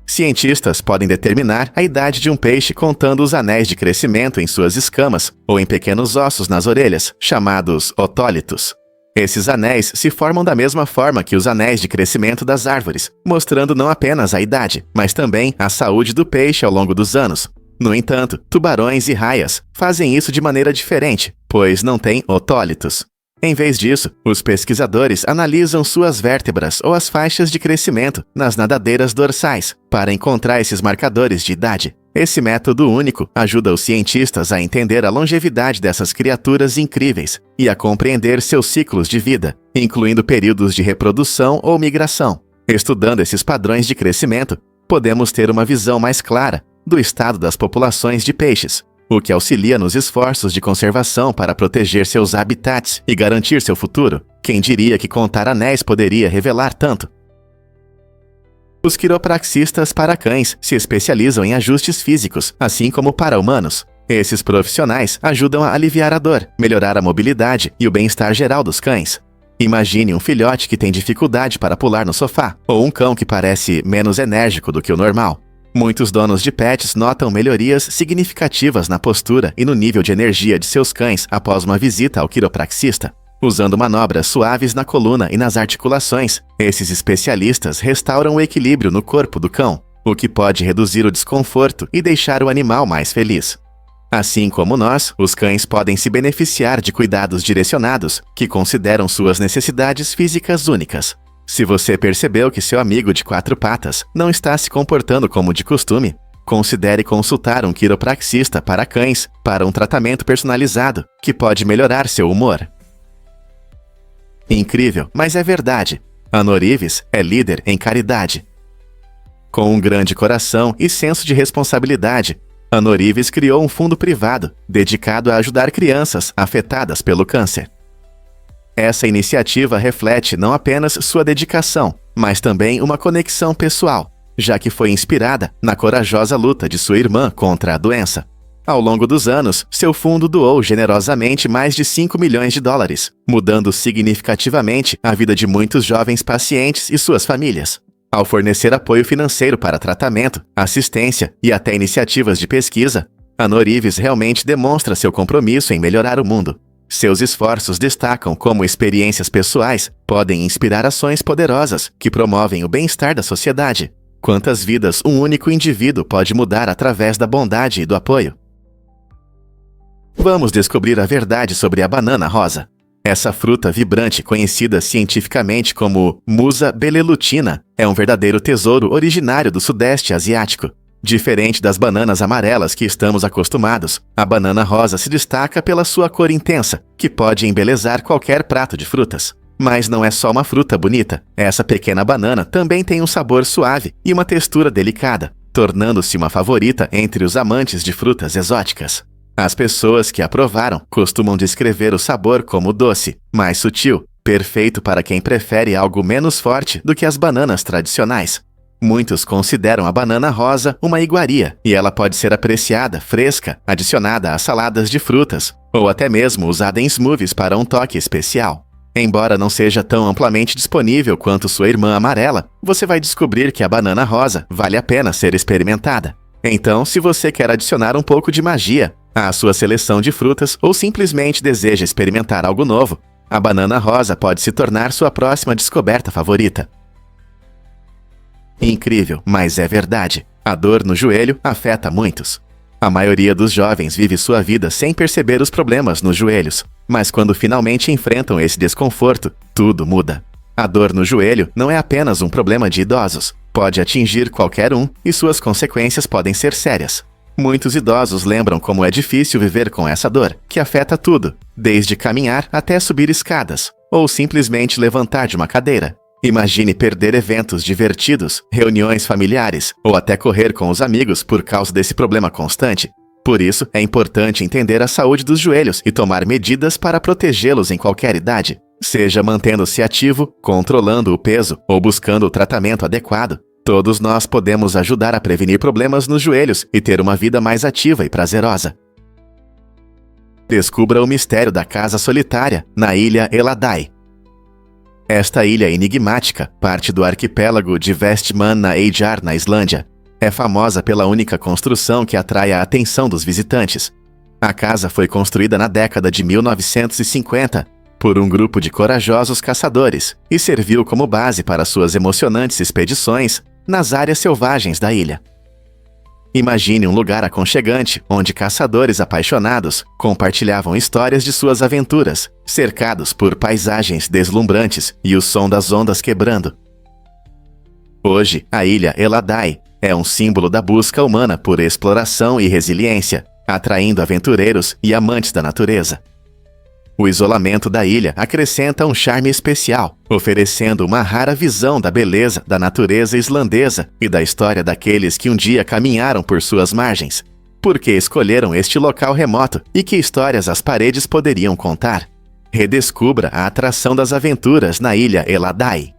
Cientistas podem determinar a idade de um peixe contando os anéis de crescimento em suas escamas ou em pequenos ossos nas orelhas, chamados otólitos. Esses anéis se formam da mesma forma que os anéis de crescimento das árvores, mostrando não apenas a idade, mas também a saúde do peixe ao longo dos anos. No entanto, tubarões e raias fazem isso de maneira diferente, pois não têm otólitos. Em vez disso, os pesquisadores analisam suas vértebras ou as faixas de crescimento nas nadadeiras dorsais para encontrar esses marcadores de idade. Esse método único ajuda os cientistas a entender a longevidade dessas criaturas incríveis e a compreender seus ciclos de vida, incluindo períodos de reprodução ou migração. Estudando esses padrões de crescimento, podemos ter uma visão mais clara do estado das populações de peixes, o que auxilia nos esforços de conservação para proteger seus habitats e garantir seu futuro. Quem diria que contar anéis poderia revelar tanto? Os quiropraxistas para cães se especializam em ajustes físicos, assim como para humanos. Esses profissionais ajudam a aliviar a dor, melhorar a mobilidade e o bem-estar geral dos cães. Imagine um filhote que tem dificuldade para pular no sofá, ou um cão que parece menos enérgico do que o normal. Muitos donos de pets notam melhorias significativas na postura e no nível de energia de seus cães após uma visita ao quiropraxista. Usando manobras suaves na coluna e nas articulações, esses especialistas restauram o equilíbrio no corpo do cão, o que pode reduzir o desconforto e deixar o animal mais feliz. Assim como nós, os cães podem se beneficiar de cuidados direcionados que consideram suas necessidades físicas únicas. Se você percebeu que seu amigo de 4 patas não está se comportando como de costume, considere consultar um quiropraxista para cães para um tratamento personalizado que pode melhorar seu humor. Incrível, mas é verdade. A Norives é líder em caridade. Com um grande coração e senso de responsabilidade, a Norives criou um fundo privado dedicado a ajudar crianças afetadas pelo câncer. Essa iniciativa reflete não apenas sua dedicação, mas também uma conexão pessoal, já que foi inspirada na corajosa luta de sua irmã contra a doença. Ao longo dos anos, seu fundo doou generosamente mais de 5 milhões de dólares, mudando significativamente a vida de muitos jovens pacientes e suas famílias. Ao fornecer apoio financeiro para tratamento, assistência e até iniciativas de pesquisa, a Norives realmente demonstra seu compromisso em melhorar o mundo. Seus esforços destacam como experiências pessoais podem inspirar ações poderosas que promovem o bem-estar da sociedade. Quantas vidas um único indivíduo pode mudar através da bondade e do apoio? Vamos descobrir a verdade sobre a banana rosa. Essa fruta vibrante, conhecida cientificamente como Musa belelutina, é um verdadeiro tesouro originário do Sudeste Asiático. Diferente das bananas amarelas que estamos acostumados, a banana rosa se destaca pela sua cor intensa, que pode embelezar qualquer prato de frutas. Mas não é só uma fruta bonita. Essa pequena banana também tem um sabor suave e uma textura delicada, tornando-se uma favorita entre os amantes de frutas exóticas. As pessoas que a provaram costumam descrever o sabor como doce, mais sutil, perfeito para quem prefere algo menos forte do que as bananas tradicionais. Muitos consideram a banana rosa uma iguaria, e ela pode ser apreciada fresca, adicionada a saladas de frutas, ou até mesmo usada em smoothies para um toque especial. Embora não seja tão amplamente disponível quanto sua irmã amarela, você vai descobrir que a banana rosa vale a pena ser experimentada. Então, se você quer adicionar um pouco de magia à sua seleção de frutas ou simplesmente deseja experimentar algo novo, a banana rosa pode se tornar sua próxima descoberta favorita. Incrível, mas é verdade. A dor no joelho afeta muitos. A maioria dos jovens vive sua vida sem perceber os problemas nos joelhos, mas quando finalmente enfrentam esse desconforto, tudo muda. A dor no joelho não é apenas um problema de idosos, pode atingir qualquer um e suas consequências podem ser sérias. Muitos idosos lembram como é difícil viver com essa dor, que afeta tudo, desde caminhar até subir escadas, ou simplesmente levantar de uma cadeira. Imagine perder eventos divertidos, reuniões familiares, ou até correr com os amigos por causa desse problema constante. Por isso, é importante entender a saúde dos joelhos e tomar medidas para protegê-los em qualquer idade. Seja mantendo-se ativo, controlando o peso ou buscando o tratamento adequado. Todos nós podemos ajudar a prevenir problemas nos joelhos e ter uma vida mais ativa e prazerosa. Descubra o mistério da casa solitária, na ilha Eladai. Esta ilha enigmática, parte do arquipélago de Vestmann na Eyjar, na Islândia, é famosa pela única construção que atrai a atenção dos visitantes. A casa foi construída na década de 1950 por um grupo de corajosos caçadores e serviu como base para suas emocionantes expedições nas áreas selvagens da ilha. Imagine um lugar aconchegante onde caçadores apaixonados compartilhavam histórias de suas aventuras, cercados por paisagens deslumbrantes e o som das ondas quebrando. Hoje, a ilha Eladai é um símbolo da busca humana por exploração e resiliência, atraindo aventureiros e amantes da natureza. O isolamento da ilha acrescenta um charme especial, oferecendo uma rara visão da beleza da natureza islandesa e da história daqueles que um dia caminharam por suas margens. Por que escolheram este local remoto e que histórias as paredes poderiam contar? Redescubra a atração das aventuras na ilha Eladai.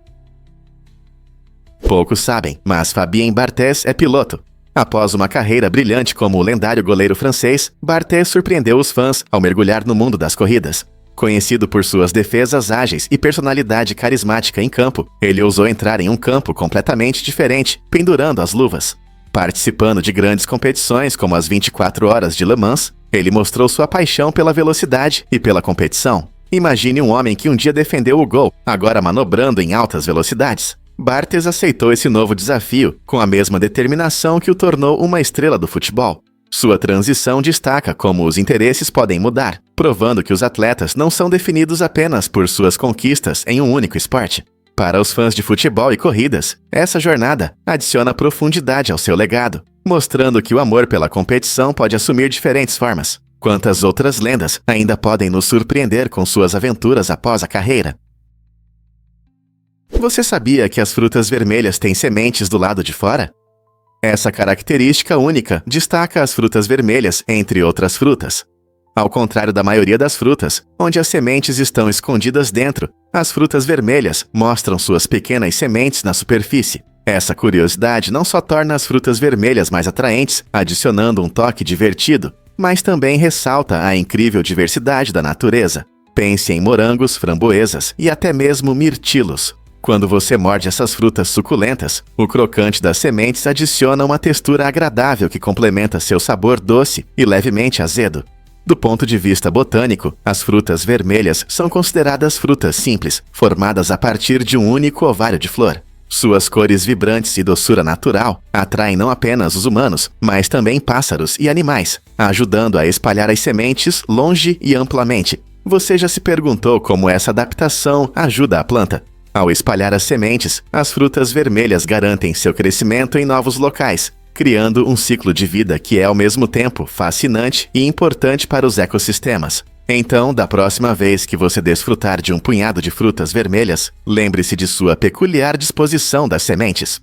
Poucos sabem, mas Fabien Barthez é piloto. Após uma carreira brilhante como o lendário goleiro francês, Barthez surpreendeu os fãs ao mergulhar no mundo das corridas. Conhecido por suas defesas ágeis e personalidade carismática em campo, ele ousou entrar em um campo completamente diferente, pendurando as luvas. Participando de grandes competições como as 24 horas de Le Mans, ele mostrou sua paixão pela velocidade e pela competição. Imagine um homem que um dia defendeu o gol, agora manobrando em altas velocidades. Barthez aceitou esse novo desafio com a mesma determinação que o tornou uma estrela do futebol. Sua transição destaca como os interesses podem mudar, provando que os atletas não são definidos apenas por suas conquistas em um único esporte. Para os fãs de futebol e corridas, essa jornada adiciona profundidade ao seu legado, mostrando que o amor pela competição pode assumir diferentes formas. Quantas outras lendas ainda podem nos surpreender com suas aventuras após a carreira? Você sabia que as frutas vermelhas têm sementes do lado de fora? Essa característica única destaca as frutas vermelhas entre outras frutas. Ao contrário da maioria das frutas, onde as sementes estão escondidas dentro, as frutas vermelhas mostram suas pequenas sementes na superfície. Essa curiosidade não só torna as frutas vermelhas mais atraentes, adicionando um toque divertido, mas também ressalta a incrível diversidade da natureza. Pense em morangos, framboesas e até mesmo mirtilos. Quando você morde essas frutas suculentas, o crocante das sementes adiciona uma textura agradável que complementa seu sabor doce e levemente azedo. Do ponto de vista botânico, as frutas vermelhas são consideradas frutas simples, formadas a partir de um único ovário de flor. Suas cores vibrantes e doçura natural atraem não apenas os humanos, mas também pássaros e animais, ajudando a espalhar as sementes longe e amplamente. Você já se perguntou como essa adaptação ajuda a planta? Ao espalhar as sementes, as frutas vermelhas garantem seu crescimento em novos locais, criando um ciclo de vida que é ao mesmo tempo fascinante e importante para os ecossistemas. Então, da próxima vez que você desfrutar de um punhado de frutas vermelhas, lembre-se de sua peculiar disposição das sementes.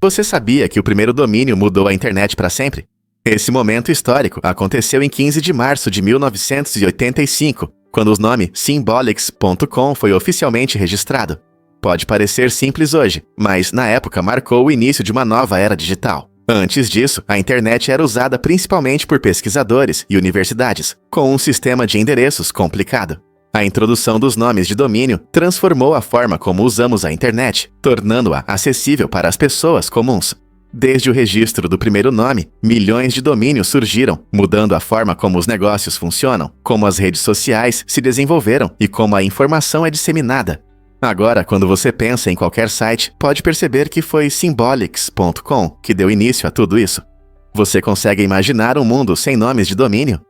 Você sabia que o primeiro domínio mudou a internet para sempre? Esse momento histórico aconteceu em 15 de março de 1985, quando o nome Symbolics.com foi oficialmente registrado. Pode parecer simples hoje, mas na época marcou o início de uma nova era digital. Antes disso, a internet era usada principalmente por pesquisadores e universidades, com um sistema de endereços complicado. A introdução dos nomes de domínio transformou a forma como usamos a internet, tornando-a acessível para as pessoas comuns. Desde o registro do primeiro nome, milhões de domínios surgiram, mudando a forma como os negócios funcionam, como as redes sociais se desenvolveram e como a informação é disseminada. Agora, quando você pensa em qualquer site, pode perceber que foi Symbolics.com que deu início a tudo isso. Você consegue imaginar um mundo sem nomes de domínio?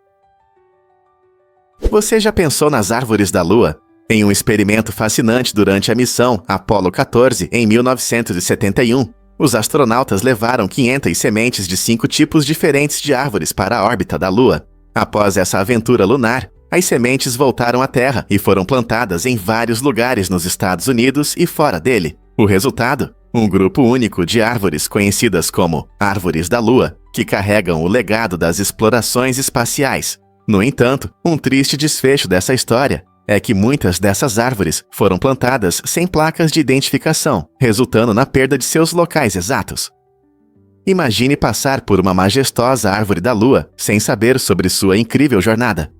Você já pensou nas árvores da Lua? Em um experimento fascinante durante a missão Apollo 14, em 1971, os astronautas levaram 500 sementes de 5 tipos diferentes de árvores para a órbita da Lua. Após essa aventura lunar, as sementes voltaram à Terra e foram plantadas em vários lugares nos Estados Unidos e fora dele. O resultado? Um grupo único de árvores conhecidas como Árvores da Lua, que carregam o legado das explorações espaciais. No entanto, um triste desfecho dessa história é que muitas dessas árvores foram plantadas sem placas de identificação, resultando na perda de seus locais exatos. Imagine passar por uma majestosa árvore da Lua sem saber sobre sua incrível jornada.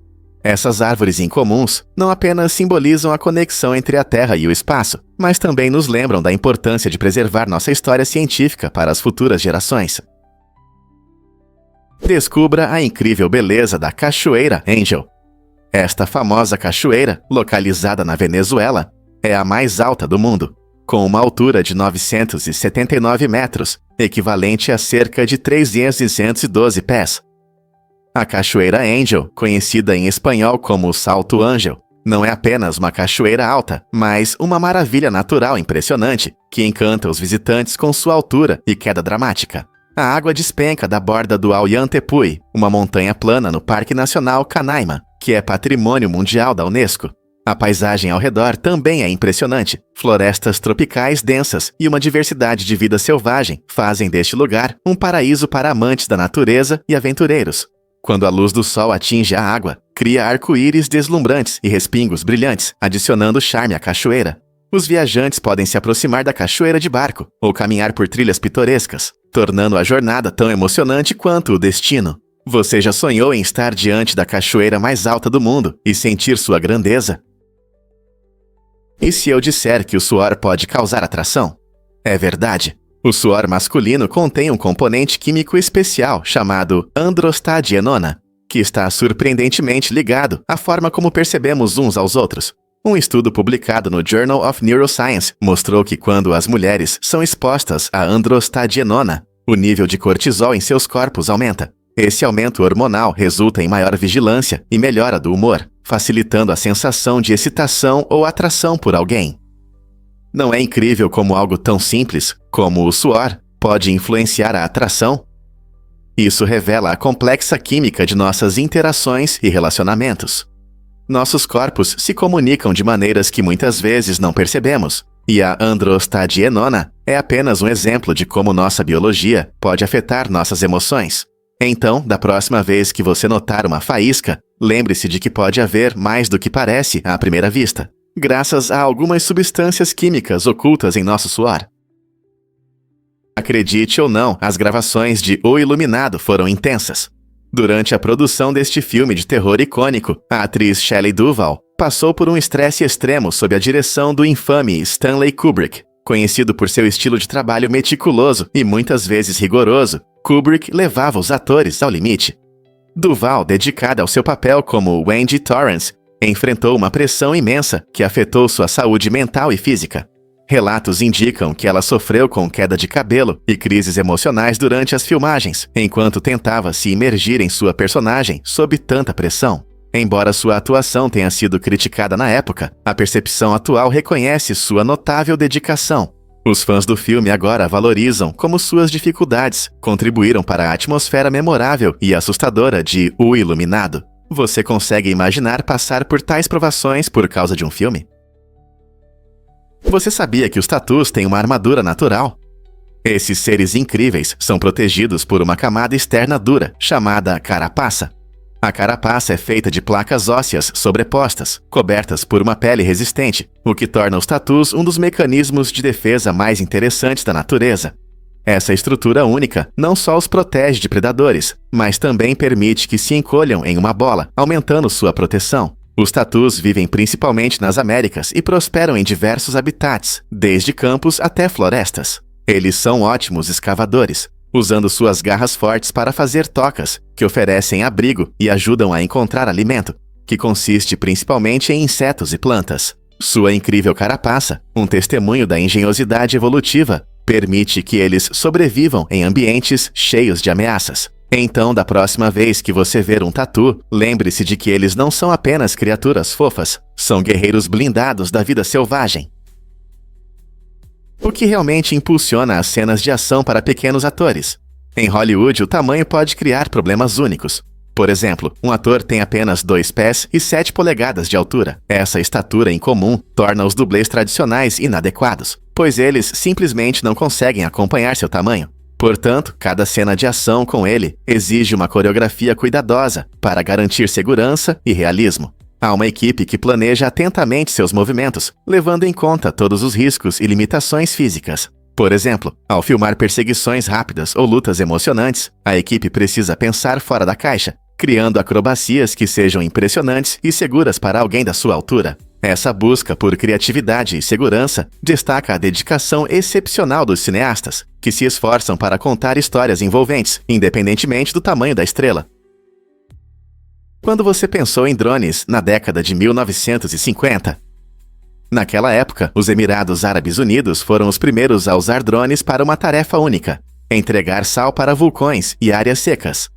Essas árvores incomuns não apenas simbolizam a conexão entre a Terra e o espaço, mas também nos lembram da importância de preservar nossa história científica para as futuras gerações. Descubra a incrível beleza da Cachoeira Angel. Esta famosa cachoeira, localizada na Venezuela, é a mais alta do mundo, com uma altura de 979 metros, equivalente a cerca de 312 pés. A Cachoeira Angel, conhecida em espanhol como Salto Ángel, não é apenas uma cachoeira alta, mas uma maravilha natural impressionante que encanta os visitantes com sua altura e queda dramática. A água despenca da borda do Ollantaytambo, uma montanha plana no Parque Nacional Canaima, que é Patrimônio Mundial da Unesco. A paisagem ao redor também é impressionante. Florestas tropicais densas e uma diversidade de vida selvagem fazem deste lugar um paraíso para amantes da natureza e aventureiros. Quando a luz do sol atinge a água, cria arco-íris deslumbrantes e respingos brilhantes, adicionando charme à cachoeira. Os viajantes podem se aproximar da cachoeira de barco ou caminhar por trilhas pitorescas, tornando a jornada tão emocionante quanto o destino. Você já sonhou em estar diante da cachoeira mais alta do mundo e sentir sua grandeza? E se eu disser que o suor pode causar atração? É verdade. O suor masculino contém um componente químico especial chamado androstadienona, que está surpreendentemente ligado à forma como percebemos uns aos outros. Um estudo publicado no Journal of Neuroscience mostrou que quando as mulheres são expostas à androstadienona, o nível de cortisol em seus corpos aumenta. Esse aumento hormonal resulta em maior vigilância e melhora do humor, facilitando a sensação de excitação ou atração por alguém. Não é incrível como algo tão simples, como o suor, pode influenciar a atração? Isso revela a complexa química de nossas interações e relacionamentos. Nossos corpos se comunicam de maneiras que muitas vezes não percebemos, e a androstadienona é apenas um exemplo de como nossa biologia pode afetar nossas emoções. Então, da próxima vez que você notar uma faísca, lembre-se de que pode haver mais do que parece à primeira vista, graças a algumas substâncias químicas ocultas em nosso suor. Acredite ou não, as gravações de O Iluminado foram intensas. Durante a produção deste filme de terror icônico, a atriz Shelley Duvall passou por um estresse extremo sob a direção do infame Stanley Kubrick. Conhecido por seu estilo de trabalho meticuloso e muitas vezes rigoroso, Kubrick levava os atores ao limite. Duvall, dedicada ao seu papel como Wendy Torrance, enfrentou uma pressão imensa que afetou sua saúde mental e física. Relatos indicam que ela sofreu com queda de cabelo e crises emocionais durante as filmagens, enquanto tentava se imergir em sua personagem sob tanta pressão. Embora sua atuação tenha sido criticada na época, a percepção atual reconhece sua notável dedicação. Os fãs do filme agora valorizam como suas dificuldades contribuíram para a atmosfera memorável e assustadora de O Iluminado. Você consegue imaginar passar por tais provações por causa de um filme? Você sabia que os tatus têm uma armadura natural? Esses seres incríveis são protegidos por uma camada externa dura, chamada carapaça. A carapaça é feita de placas ósseas sobrepostas, cobertas por uma pele resistente, o que torna os tatus um dos mecanismos de defesa mais interessantes da natureza. Essa estrutura única não só os protege de predadores, mas também permite que se encolham em uma bola, aumentando sua proteção. Os tatus vivem principalmente nas Américas e prosperam em diversos habitats, desde campos até florestas. Eles são ótimos escavadores, usando suas garras fortes para fazer tocas, que oferecem abrigo e ajudam a encontrar alimento, que consiste principalmente em insetos e plantas. Sua incrível carapaça, um testemunho da engenhosidade evolutiva, permite que eles sobrevivam em ambientes cheios de ameaças. Então, da próxima vez que você ver um tatu, lembre-se de que eles não são apenas criaturas fofas, são guerreiros blindados da vida selvagem. O que realmente impulsiona as cenas de ação para pequenos atores? Em Hollywood, o tamanho pode criar problemas únicos. Por exemplo, um ator tem apenas 2 pés e 7 polegadas de altura. Essa estatura incomum torna os dublês tradicionais inadequados, pois eles simplesmente não conseguem acompanhar seu tamanho. Portanto, cada cena de ação com ele exige uma coreografia cuidadosa para garantir segurança e realismo. Há uma equipe que planeja atentamente seus movimentos, levando em conta todos os riscos e limitações físicas. Por exemplo, ao filmar perseguições rápidas ou lutas emocionantes, a equipe precisa pensar fora da caixa, criando acrobacias que sejam impressionantes e seguras para alguém da sua altura. Essa busca por criatividade e segurança destaca a dedicação excepcional dos cineastas, que se esforçam para contar histórias envolventes, independentemente do tamanho da estrela. Quando você pensou em drones na década de 1950? Naquela época, os Emirados Árabes Unidos foram os primeiros a usar drones para uma tarefa única: entregar sal para vulcões e áreas secas.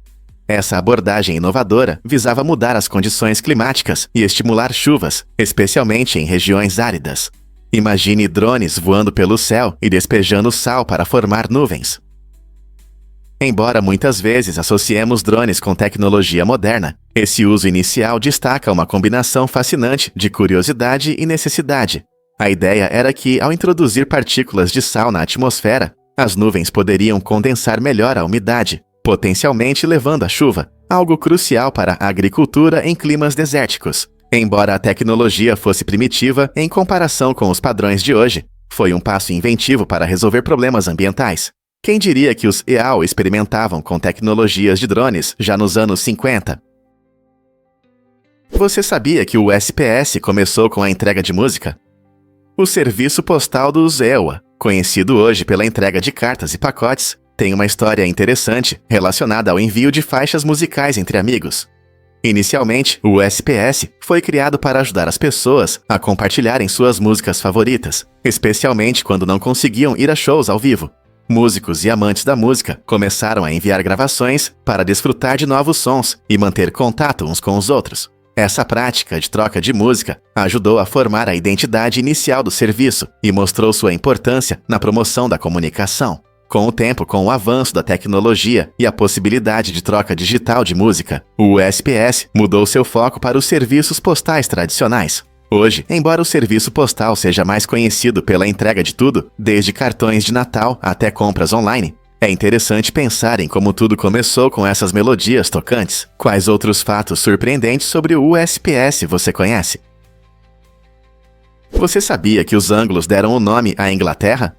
Essa abordagem inovadora visava mudar as condições climáticas e estimular chuvas, especialmente em regiões áridas. Imagine drones voando pelo céu e despejando sal para formar nuvens. Embora muitas vezes associemos drones com tecnologia moderna, esse uso inicial destaca uma combinação fascinante de curiosidade e necessidade. A ideia era que, ao introduzir partículas de sal na atmosfera, as nuvens poderiam condensar melhor a umidade, potencialmente levando a chuva, algo crucial para a agricultura em climas desérticos. Embora a tecnologia fosse primitiva em comparação com os padrões de hoje, foi um passo inventivo para resolver problemas ambientais. Quem diria que os EAL experimentavam com tecnologias de drones já nos anos 50? Você sabia que o SPS começou com a entrega de música? O serviço postal dos EWA, conhecido hoje pela entrega de cartas e pacotes, tem uma história interessante relacionada ao envio de faixas musicais entre amigos. Inicialmente, o SPS foi criado para ajudar as pessoas a compartilharem suas músicas favoritas, especialmente quando não conseguiam ir a shows ao vivo. Músicos e amantes da música começaram a enviar gravações para desfrutar de novos sons e manter contato uns com os outros. Essa prática de troca de música ajudou a formar a identidade inicial do serviço e mostrou sua importância na promoção da comunicação. Com o tempo, com o avanço da tecnologia e a possibilidade de troca digital de música, o USPS mudou seu foco para os serviços postais tradicionais. Hoje, embora o serviço postal seja mais conhecido pela entrega de tudo, desde cartões de Natal até compras online, é interessante pensar em como tudo começou com essas melodias tocantes. Quais outros fatos surpreendentes sobre o USPS você conhece? Você sabia que os anglos deram o nome à Inglaterra?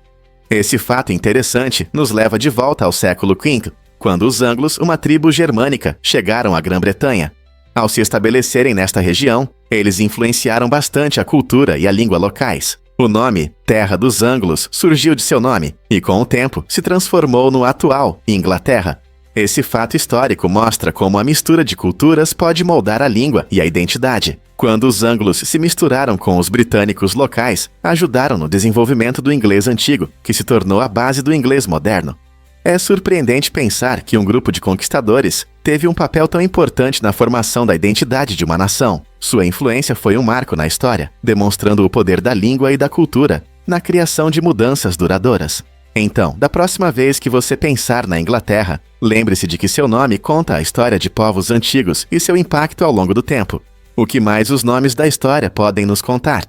Esse fato interessante nos leva de volta ao século V, quando os anglos, uma tribo germânica, chegaram à Grã-Bretanha. Ao se estabelecerem nesta região, eles influenciaram bastante a cultura e a língua locais. O nome, Terra dos Anglos, surgiu de seu nome e, com o tempo, se transformou no atual Inglaterra. Esse fato histórico mostra como a mistura de culturas pode moldar a língua e a identidade. Quando os anglos se misturaram com os britânicos locais, ajudaram no desenvolvimento do inglês antigo, que se tornou a base do inglês moderno. É surpreendente pensar que um grupo de conquistadores teve um papel tão importante na formação da identidade de uma nação. Sua influência foi um marco na história, demonstrando o poder da língua e da cultura na criação de mudanças duradouras. Então, da próxima vez que você pensar na Inglaterra, lembre-se de que seu nome conta a história de povos antigos e seu impacto ao longo do tempo. O que mais os nomes da história podem nos contar?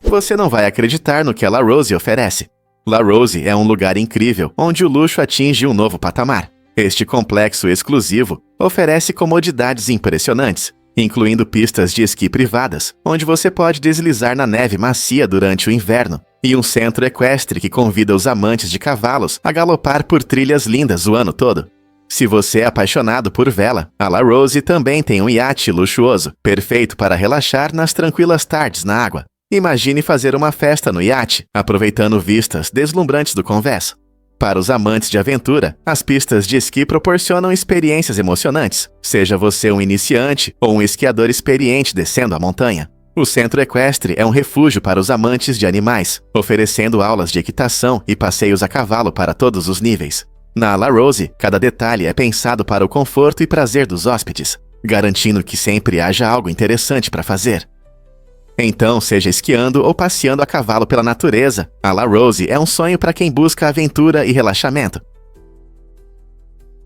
Você não vai acreditar no que a La Rose oferece. La Rose é um lugar incrível, onde o luxo atinge um novo patamar. Este complexo exclusivo oferece comodidades impressionantes, incluindo pistas de esqui privadas, onde você pode deslizar na neve macia durante o inverno, e um centro equestre que convida os amantes de cavalos a galopar por trilhas lindas o ano todo. Se você é apaixonado por vela, a La Rose também tem um iate luxuoso, perfeito para relaxar nas tranquilas tardes na água. Imagine fazer uma festa no iate, aproveitando vistas deslumbrantes do convés. Para os amantes de aventura, as pistas de esqui proporcionam experiências emocionantes, seja você um iniciante ou um esquiador experiente descendo a montanha. O centro equestre é um refúgio para os amantes de animais, oferecendo aulas de equitação e passeios a cavalo para todos os níveis. Na La Rose, cada detalhe é pensado para o conforto e prazer dos hóspedes, garantindo que sempre haja algo interessante para fazer. Então, seja esquiando ou passeando a cavalo pela natureza, a La Rose é um sonho para quem busca aventura e relaxamento.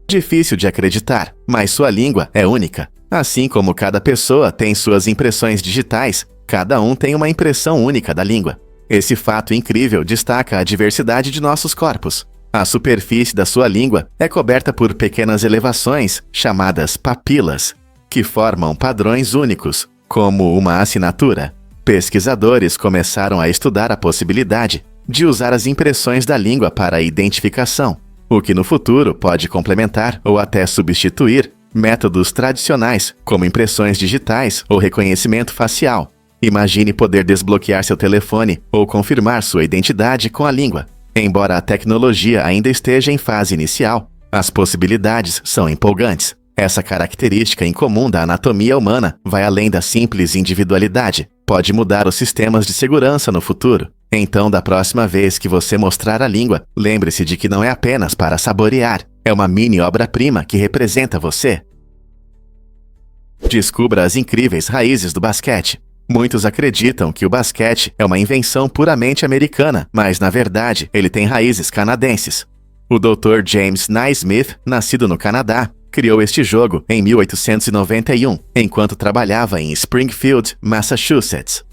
Difícil de acreditar, mas sua língua é única. Assim como cada pessoa tem suas impressões digitais, cada um tem uma impressão única da língua. Esse fato incrível destaca a diversidade de nossos corpos. A superfície da sua língua é coberta por pequenas elevações, chamadas papilas, que formam padrões únicos, como uma assinatura. Pesquisadores começaram a estudar a possibilidade de usar as impressões da língua para a identificação, o que no futuro pode complementar ou até substituir métodos tradicionais, como impressões digitais ou reconhecimento facial. Imagine poder desbloquear seu telefone ou confirmar sua identidade com a língua. Embora a tecnologia ainda esteja em fase inicial, as possibilidades são empolgantes. Essa característica incomum da anatomia humana vai além da simples individualidade. Pode mudar os sistemas de segurança no futuro. Então, da próxima vez que você mostrar a língua, lembre-se de que não é apenas para saborear. É uma mini obra-prima que representa você. Descubra as incríveis raízes do basquete. Muitos acreditam que o basquete é uma invenção puramente americana, mas na verdade ele tem raízes canadenses. O Dr. James Naismith, nascido no Canadá, criou este jogo em 1891, enquanto trabalhava em Springfield, Massachusetts.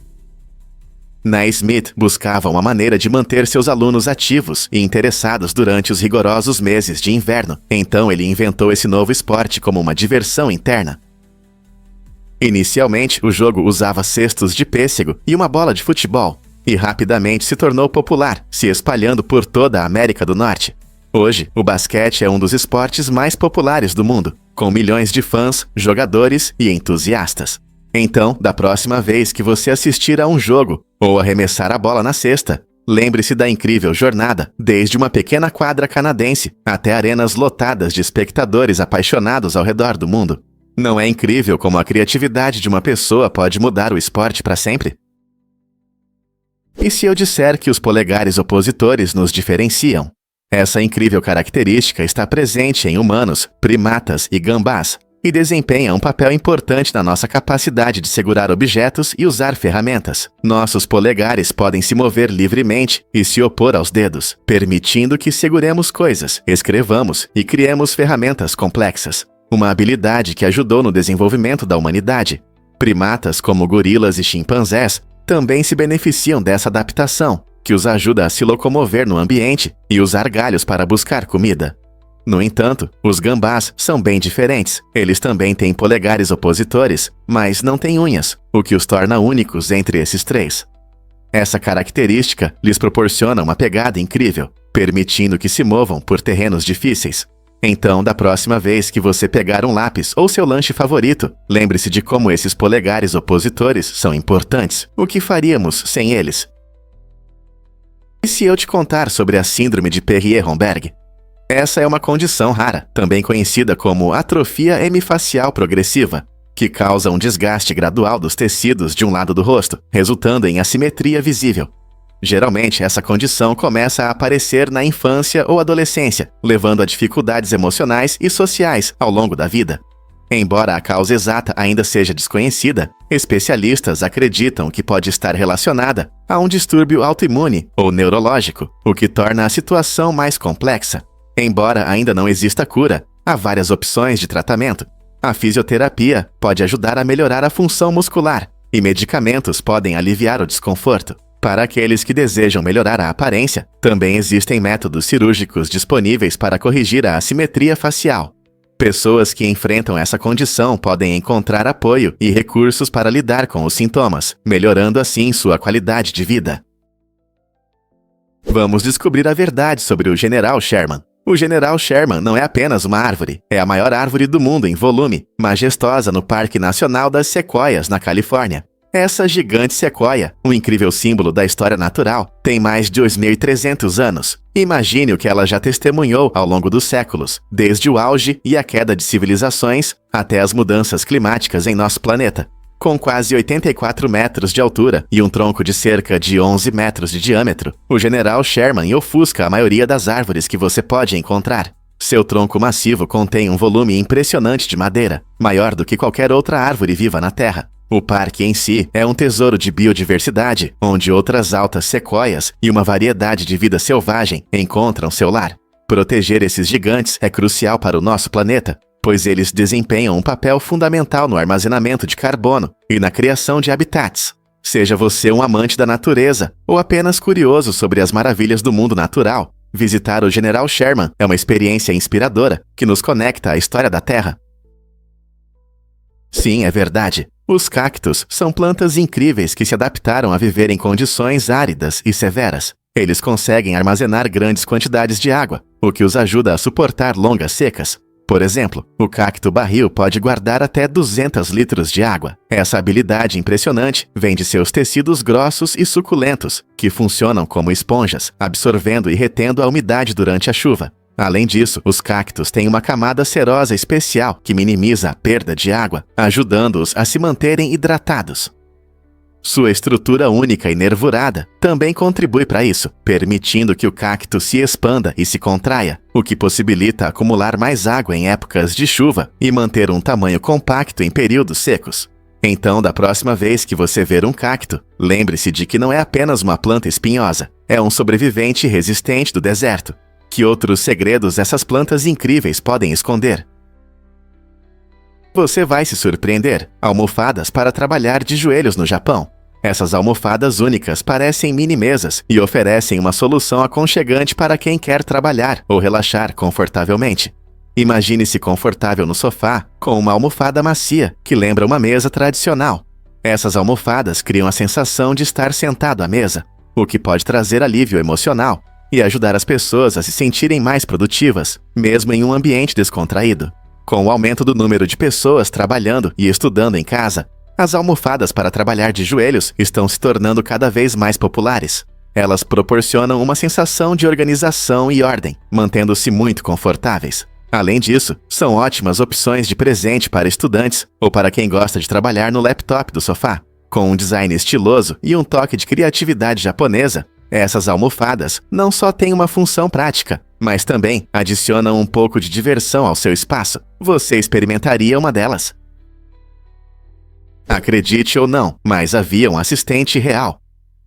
Naismith buscava uma maneira de manter seus alunos ativos e interessados durante os rigorosos meses de inverno, então ele inventou esse novo esporte como uma diversão interna. Inicialmente, o jogo usava cestos de pêssego e uma bola de futebol, e rapidamente se tornou popular, se espalhando por toda a América do Norte. Hoje, o basquete é um dos esportes mais populares do mundo, com milhões de fãs, jogadores e entusiastas. Então, da próxima vez que você assistir a um jogo ou arremessar a bola na cesta, lembre-se da incrível jornada, desde uma pequena quadra canadense até arenas lotadas de espectadores apaixonados ao redor do mundo. Não é incrível como a criatividade de uma pessoa pode mudar o esporte para sempre? E se eu disser que os polegares opositores nos diferenciam? Essa incrível característica está presente em humanos, primatas e gambás, e desempenha um papel importante na nossa capacidade de segurar objetos e usar ferramentas. Nossos polegares podem se mover livremente e se opor aos dedos, permitindo que seguremos coisas, escrevamos e criemos ferramentas complexas. Uma habilidade que ajudou no desenvolvimento da humanidade. Primatas como gorilas e chimpanzés também se beneficiam dessa adaptação, que os ajuda a se locomover no ambiente e usar galhos para buscar comida. No entanto, os gambás são bem diferentes. Eles também têm polegares opositores, mas não têm unhas, o que os torna únicos entre esses três. Essa característica lhes proporciona uma pegada incrível, permitindo que se movam por terrenos difíceis. Então, da próxima vez que você pegar um lápis ou seu lanche favorito, lembre-se de como esses polegares opositores são importantes. O que faríamos sem eles? E se eu te contar sobre a síndrome de Perrier-Romberg? Essa é uma condição rara, também conhecida como atrofia hemifacial progressiva, que causa um desgaste gradual dos tecidos de um lado do rosto, resultando em assimetria visível. Geralmente, essa condição começa a aparecer na infância ou adolescência, levando a dificuldades emocionais e sociais ao longo da vida. Embora a causa exata ainda seja desconhecida, especialistas acreditam que pode estar relacionada a um distúrbio autoimune ou neurológico, o que torna a situação mais complexa. Embora ainda não exista cura, há várias opções de tratamento. A fisioterapia pode ajudar a melhorar a função muscular, e medicamentos podem aliviar o desconforto. Para aqueles que desejam melhorar a aparência, também existem métodos cirúrgicos disponíveis para corrigir a assimetria facial. Pessoas que enfrentam essa condição podem encontrar apoio e recursos para lidar com os sintomas, melhorando assim sua qualidade de vida. Vamos descobrir a verdade sobre o General Sherman. O General Sherman não é apenas uma árvore, é a maior árvore do mundo em volume, majestosa no Parque Nacional das Sequoias, na Califórnia. Essa gigante sequoia, um incrível símbolo da história natural, tem mais de 2.300 anos. Imagine o que ela já testemunhou ao longo dos séculos, desde o auge e a queda de civilizações até as mudanças climáticas em nosso planeta. Com quase 84 metros de altura e um tronco de cerca de 11 metros de diâmetro, o General Sherman ofusca a maioria das árvores que você pode encontrar. Seu tronco massivo contém um volume impressionante de madeira, maior do que qualquer outra árvore viva na Terra. O parque em si é um tesouro de biodiversidade, onde outras altas sequoias e uma variedade de vida selvagem encontram seu lar. Proteger esses gigantes é crucial para o nosso planeta, pois eles desempenham um papel fundamental no armazenamento de carbono e na criação de habitats. Seja você um amante da natureza ou apenas curioso sobre as maravilhas do mundo natural, visitar o General Sherman é uma experiência inspiradora que nos conecta à história da Terra. Sim, é verdade. Os cactos são plantas incríveis que se adaptaram a viver em condições áridas e severas. Eles conseguem armazenar grandes quantidades de água, o que os ajuda a suportar longas secas. Por exemplo, o cacto barril pode guardar até 200 litros de água. Essa habilidade impressionante vem de seus tecidos grossos e suculentos, que funcionam como esponjas, absorvendo e retendo a umidade durante a chuva. Além disso, os cactos têm uma camada cerosa especial que minimiza a perda de água, ajudando-os a se manterem hidratados. Sua estrutura única e nervurada também contribui para isso, permitindo que o cacto se expanda e se contraia, o que possibilita acumular mais água em épocas de chuva e manter um tamanho compacto em períodos secos. Então, da próxima vez que você ver um cacto, lembre-se de que não é apenas uma planta espinhosa, é um sobrevivente resistente do deserto. Que outros segredos essas plantas incríveis podem esconder? Você vai se surpreender. Almofadas para trabalhar de joelhos no Japão. Essas almofadas únicas parecem mini-mesas e oferecem uma solução aconchegante para quem quer trabalhar ou relaxar confortavelmente. Imagine-se confortável no sofá com uma almofada macia que lembra uma mesa tradicional. Essas almofadas criam a sensação de estar sentado à mesa, o que pode trazer alívio emocional e ajudar as pessoas a se sentirem mais produtivas, mesmo em um ambiente descontraído. Com o aumento do número de pessoas trabalhando e estudando em casa, as almofadas para trabalhar de joelhos estão se tornando cada vez mais populares. Elas proporcionam uma sensação de organização e ordem, mantendo-se muito confortáveis. Além disso, são ótimas opções de presente para estudantes ou para quem gosta de trabalhar no laptop do sofá. Com um design estiloso e um toque de criatividade japonesa, essas almofadas não só têm uma função prática, mas também adicionam um pouco de diversão ao seu espaço. Você experimentaria uma delas? Acredite ou não, mas havia um assistente real.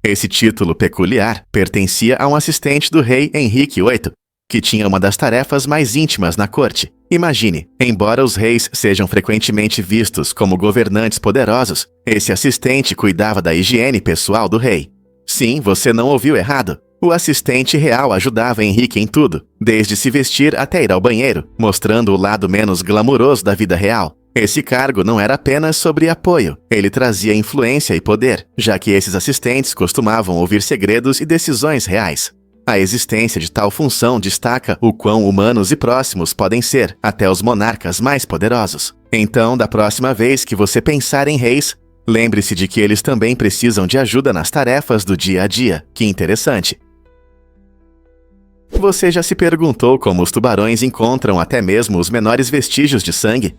Esse título peculiar pertencia a um assistente do rei Henrique VIII, que tinha uma das tarefas mais íntimas na corte. Imagine, embora os reis sejam frequentemente vistos como governantes poderosos, esse assistente cuidava da higiene pessoal do rei. Sim, você não ouviu errado. O assistente real ajudava Henrique em tudo, desde se vestir até ir ao banheiro, mostrando o lado menos glamuroso da vida real. Esse cargo não era apenas sobre apoio, ele trazia influência e poder, já que esses assistentes costumavam ouvir segredos e decisões reais. A existência de tal função destaca o quão humanos e próximos podem ser, até os monarcas mais poderosos. Então, da próxima vez que você pensar em reis, lembre-se de que eles também precisam de ajuda nas tarefas do dia a dia. Que interessante! Você já se perguntou como os tubarões encontram até mesmo os menores vestígios de sangue?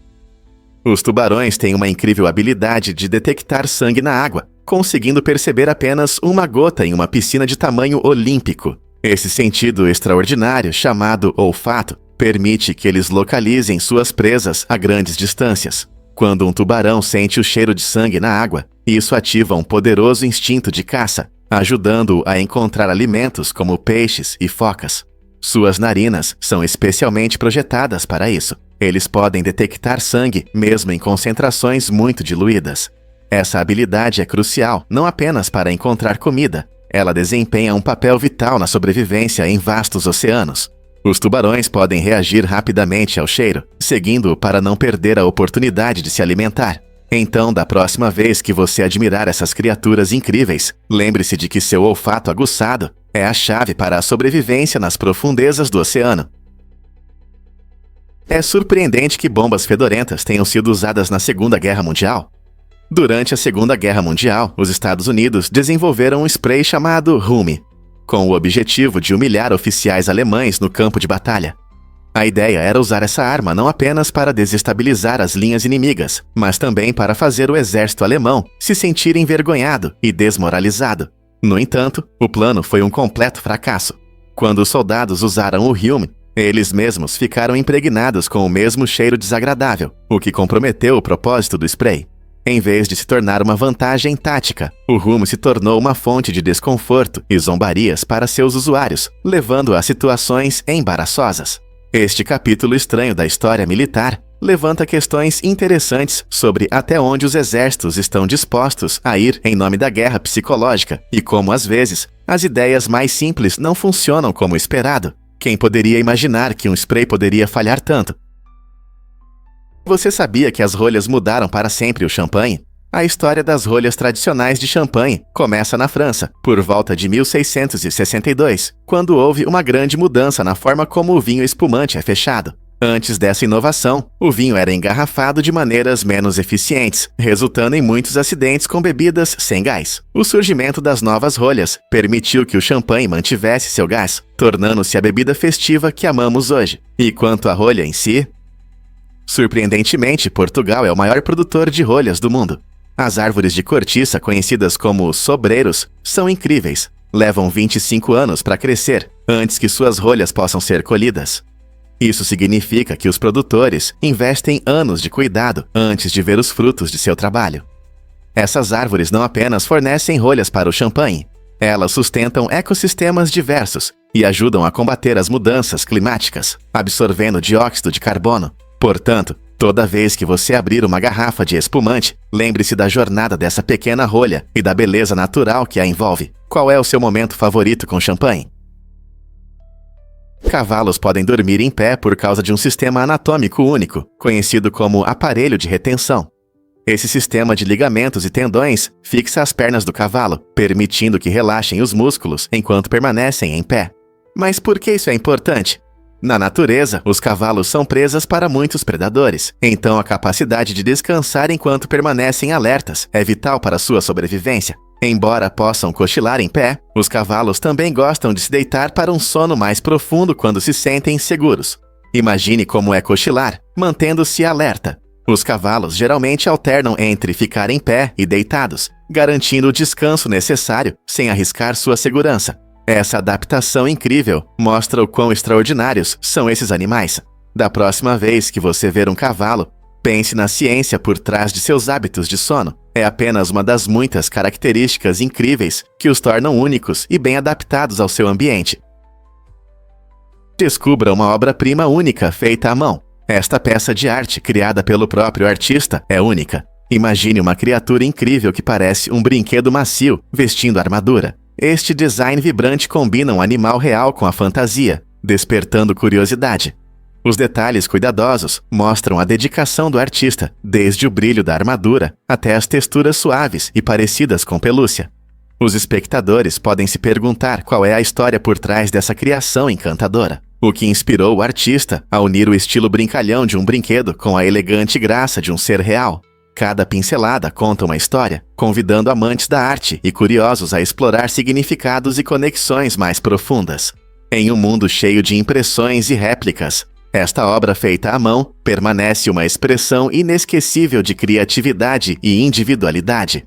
Os tubarões têm uma incrível habilidade de detectar sangue na água, conseguindo perceber apenas uma gota em uma piscina de tamanho olímpico. Esse sentido extraordinário, chamado olfato, permite que eles localizem suas presas a grandes distâncias. Quando um tubarão sente o cheiro de sangue na água, isso ativa um poderoso instinto de caça, ajudando-o a encontrar alimentos como peixes e focas. Suas narinas são especialmente projetadas para isso. Eles podem detectar sangue mesmo em concentrações muito diluídas. Essa habilidade é crucial não apenas para encontrar comida, ela desempenha um papel vital na sobrevivência em vastos oceanos. Os tubarões podem reagir rapidamente ao cheiro, seguindo-o para não perder a oportunidade de se alimentar. Então, da próxima vez que você admirar essas criaturas incríveis, lembre-se de que seu olfato aguçado é a chave para a sobrevivência nas profundezas do oceano. É surpreendente que bombas fedorentas tenham sido usadas na Segunda Guerra Mundial. Durante a Segunda Guerra Mundial, os Estados Unidos desenvolveram um spray chamado Hume, com o objetivo de humilhar oficiais alemães no campo de batalha. A ideia era usar essa arma não apenas para desestabilizar as linhas inimigas, mas também para fazer o exército alemão se sentir envergonhado e desmoralizado. No entanto, o plano foi um completo fracasso. Quando os soldados usaram o Hume, Eles mesmos ficaram impregnados com o mesmo cheiro desagradável, o que comprometeu o propósito do spray. Em vez de se tornar uma vantagem tática, o rumo se tornou uma fonte de desconforto e zombarias para seus usuários, levando a situações embaraçosas. Este capítulo estranho da história militar levanta questões interessantes sobre até onde os exércitos estão dispostos a ir em nome da guerra psicológica e como, às vezes, as ideias mais simples não funcionam como esperado. Quem poderia imaginar que um spray poderia falhar tanto? Você sabia que as rolhas mudaram para sempre o champanhe? A história das rolhas tradicionais de champanhe começa na França, por volta de 1662, quando houve uma grande mudança na forma como o vinho espumante é fechado. Antes dessa inovação, o vinho era engarrafado de maneiras menos eficientes, resultando em muitos acidentes com bebidas sem gás. O surgimento das novas rolhas permitiu que o champanhe mantivesse seu gás, tornando-se a bebida festiva que amamos hoje. E quanto à rolha em si? Surpreendentemente, Portugal é o maior produtor de rolhas do mundo. As árvores de cortiça, conhecidas como sobreiros, são incríveis. Levam 25 anos para crescer, antes que suas rolhas possam ser colhidas. Isso significa que os produtores investem anos de cuidado antes de ver os frutos de seu trabalho. Essas árvores não apenas fornecem rolhas para o champanhe, elas sustentam ecossistemas diversos e ajudam a combater as mudanças climáticas, absorvendo dióxido de carbono. Portanto, toda vez que você abrir uma garrafa de espumante, lembre-se da jornada dessa pequena rolha e da beleza natural que a envolve. Qual é o seu momento favorito com champanhe? Cavalos podem dormir em pé por causa de um sistema anatômico único, conhecido como aparelho de retenção. Esse sistema de ligamentos e tendões fixa as pernas do cavalo, permitindo que relaxem os músculos enquanto permanecem em pé. Mas por que isso é importante? Na natureza, os cavalos são presas para muitos predadores, então a capacidade de descansar enquanto permanecem alertas é vital para sua sobrevivência. Embora possam cochilar em pé, os cavalos também gostam de se deitar para um sono mais profundo quando se sentem seguros. Imagine como é cochilar, mantendo-se alerta. Os cavalos geralmente alternam entre ficar em pé e deitados, garantindo o descanso necessário sem arriscar sua segurança. Essa adaptação incrível mostra o quão extraordinários são esses animais. Da próxima vez que você ver um cavalo, pense na ciência por trás de seus hábitos de sono. É apenas uma das muitas características incríveis que os tornam únicos e bem adaptados ao seu ambiente. Descubra uma obra-prima única feita à mão. Esta peça de arte, criada pelo próprio artista, é única. Imagine uma criatura incrível que parece um brinquedo macio, vestindo armadura. Este design vibrante combina um animal real com a fantasia, despertando curiosidade. Os detalhes cuidadosos mostram a dedicação do artista, desde o brilho da armadura até as texturas suaves e parecidas com pelúcia. Os espectadores podem se perguntar qual é a história por trás dessa criação encantadora. O que inspirou o artista a unir o estilo brincalhão de um brinquedo com a elegante graça de um ser real. Cada pincelada conta uma história, convidando amantes da arte e curiosos a explorar significados e conexões mais profundas. Em um mundo cheio de impressões e réplicas, esta obra feita à mão permanece uma expressão inesquecível de criatividade e individualidade.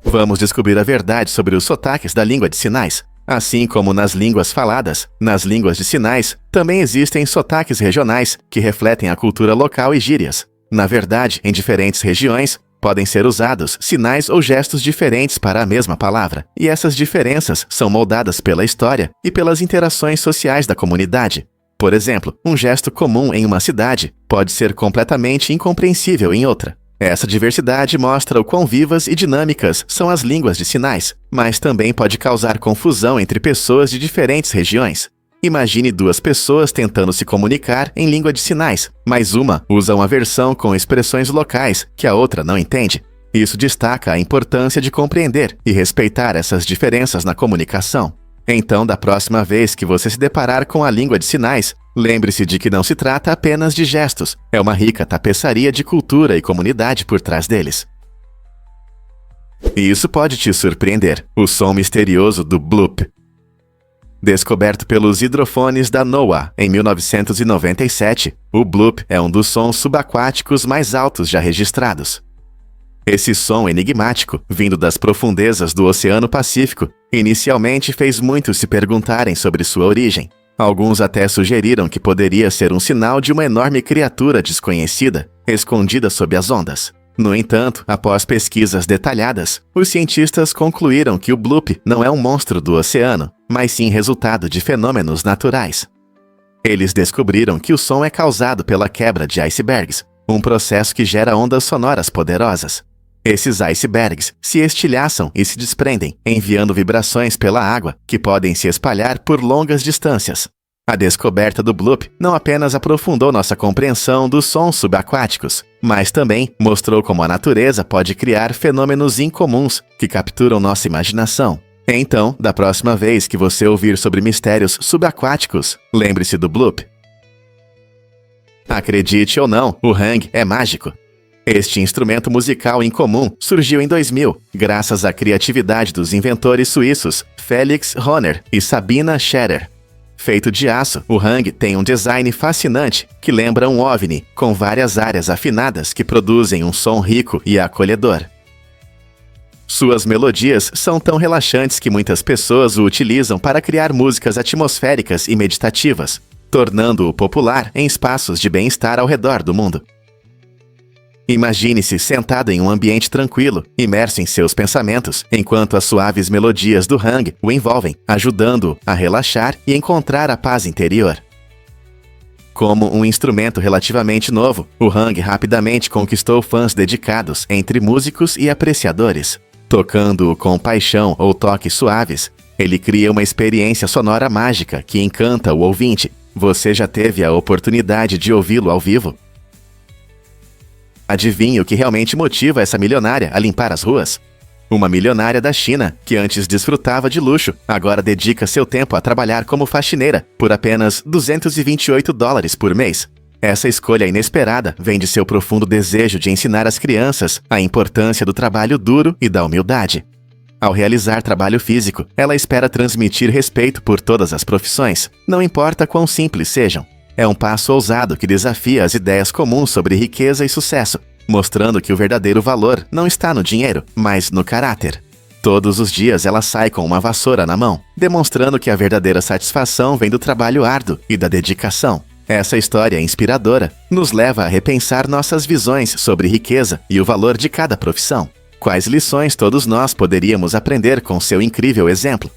Vamos descobrir a verdade sobre os sotaques da língua de sinais. Assim como nas línguas faladas, nas línguas de sinais também existem sotaques regionais que refletem a cultura local e gírias. Na verdade, em diferentes regiões, podem ser usados sinais ou gestos diferentes para a mesma palavra, e essas diferenças são moldadas pela história e pelas interações sociais da comunidade. Por exemplo, um gesto comum em uma cidade pode ser completamente incompreensível em outra. Essa diversidade mostra o quão vivas e dinâmicas são as línguas de sinais, mas também pode causar confusão entre pessoas de diferentes regiões. Imagine duas pessoas tentando se comunicar em língua de sinais, mas uma usa uma versão com expressões locais que a outra não entende. Isso destaca a importância de compreender e respeitar essas diferenças na comunicação. Então, da próxima vez que você se deparar com a língua de sinais, lembre-se de que não se trata apenas de gestos, é uma rica tapeçaria de cultura e comunidade por trás deles. E isso pode te surpreender, o som misterioso do bloop. Descoberto pelos hidrofones da NOAA em 1997, o bloop é um dos sons subaquáticos mais altos já registrados. Esse som enigmático, vindo das profundezas do Oceano Pacífico, inicialmente fez muitos se perguntarem sobre sua origem. Alguns até sugeriram que poderia ser um sinal de uma enorme criatura desconhecida, escondida sob as ondas. No entanto, após pesquisas detalhadas, os cientistas concluíram que o bloop não é um monstro do oceano, mas sim resultado de fenômenos naturais. Eles descobriram que o som é causado pela quebra de icebergs, um processo que gera ondas sonoras poderosas. Esses icebergs se estilhaçam e se desprendem, enviando vibrações pela água, que podem se espalhar por longas distâncias. A descoberta do bloop não apenas aprofundou nossa compreensão dos sons subaquáticos, mas também mostrou como a natureza pode criar fenômenos incomuns que capturam nossa imaginação. Então, da próxima vez que você ouvir sobre mistérios subaquáticos, lembre-se do bloop. Acredite ou não, o hang é mágico. Este instrumento musical incomum surgiu em 2000, graças à criatividade dos inventores suíços Felix Hohner e Sabina Scherer. Feito de aço, o hang tem um design fascinante que lembra um OVNI, com várias áreas afinadas que produzem um som rico e acolhedor. Suas melodias são tão relaxantes que muitas pessoas o utilizam para criar músicas atmosféricas e meditativas, tornando-o popular em espaços de bem-estar ao redor do mundo. Imagine-se sentado em um ambiente tranquilo, imerso em seus pensamentos, enquanto as suaves melodias do hang o envolvem, ajudando-o a relaxar e encontrar a paz interior. Como um instrumento relativamente novo, o hang rapidamente conquistou fãs dedicados entre músicos e apreciadores. Tocando-o com paixão ou toques suaves, ele cria uma experiência sonora mágica que encanta o ouvinte. Você já teve a oportunidade de ouvi-lo ao vivo? Adivinhe o que realmente motiva essa milionária a limpar as ruas? Uma milionária da China, que antes desfrutava de luxo, agora dedica seu tempo a trabalhar como faxineira por apenas $228 por mês. Essa escolha inesperada vem de seu profundo desejo de ensinar às crianças a importância do trabalho duro e da humildade. Ao realizar trabalho físico, ela espera transmitir respeito por todas as profissões, não importa quão simples sejam. É um passo ousado que desafia as ideias comuns sobre riqueza e sucesso, mostrando que o verdadeiro valor não está no dinheiro, mas no caráter. Todos os dias ela sai com uma vassoura na mão, demonstrando que a verdadeira satisfação vem do trabalho árduo e da dedicação. Essa história inspiradora nos leva a repensar nossas visões sobre riqueza e o valor de cada profissão. Quais lições todos nós poderíamos aprender com seu incrível exemplo?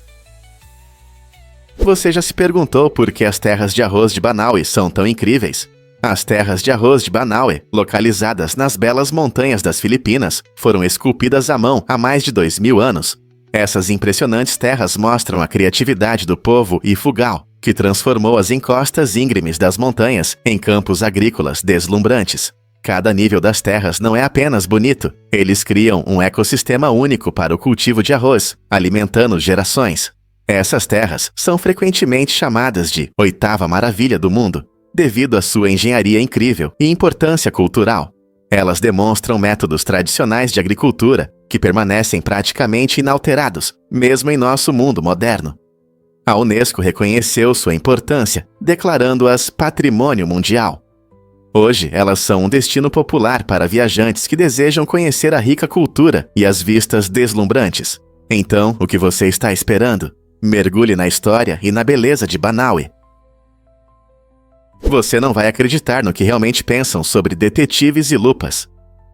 Você já se perguntou por que as terras de arroz de Banaue são tão incríveis? As terras de arroz de Banaue, localizadas nas belas montanhas das Filipinas, foram esculpidas à mão há mais de 2000 anos. Essas impressionantes terras mostram a criatividade do povo Ifugao, que transformou as encostas íngremes das montanhas em campos agrícolas deslumbrantes. Cada nível das terras não é apenas bonito, eles criam um ecossistema único para o cultivo de arroz, alimentando gerações. Essas terras são frequentemente chamadas de Oitava Maravilha do Mundo, devido à sua engenharia incrível e importância cultural. Elas demonstram métodos tradicionais de agricultura que permanecem praticamente inalterados, mesmo em nosso mundo moderno. A Unesco reconheceu sua importância, declarando-as Patrimônio Mundial. Hoje, elas são um destino popular para viajantes que desejam conhecer a rica cultura e as vistas deslumbrantes. Então, o que você está esperando? Mergulhe na história e na beleza de Banaue. Você não vai acreditar no que realmente pensam sobre detetives e lupas.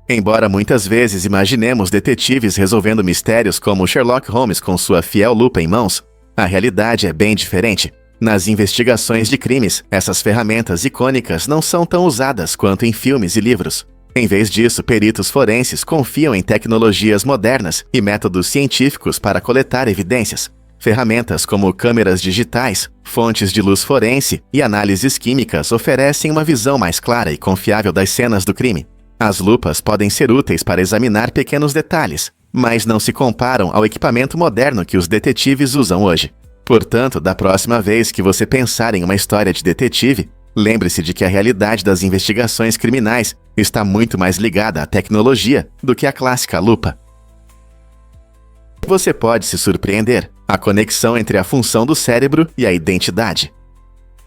Embora muitas vezes imaginemos detetives resolvendo mistérios como Sherlock Holmes com sua fiel lupa em mãos, a realidade é bem diferente. Nas investigações de crimes, essas ferramentas icônicas não são tão usadas quanto em filmes e livros. Em vez disso, peritos forenses confiam em tecnologias modernas e métodos científicos para coletar evidências. Ferramentas como câmeras digitais, fontes de luz forense e análises químicas oferecem uma visão mais clara e confiável das cenas do crime. As lupas podem ser úteis para examinar pequenos detalhes, mas não se comparam ao equipamento moderno que os detetives usam hoje. Portanto, da próxima vez que você pensar em uma história de detetive, lembre-se de que a realidade das investigações criminais está muito mais ligada à tecnologia do que à clássica lupa. Você pode se surpreender. A conexão entre a função do cérebro e a identidade.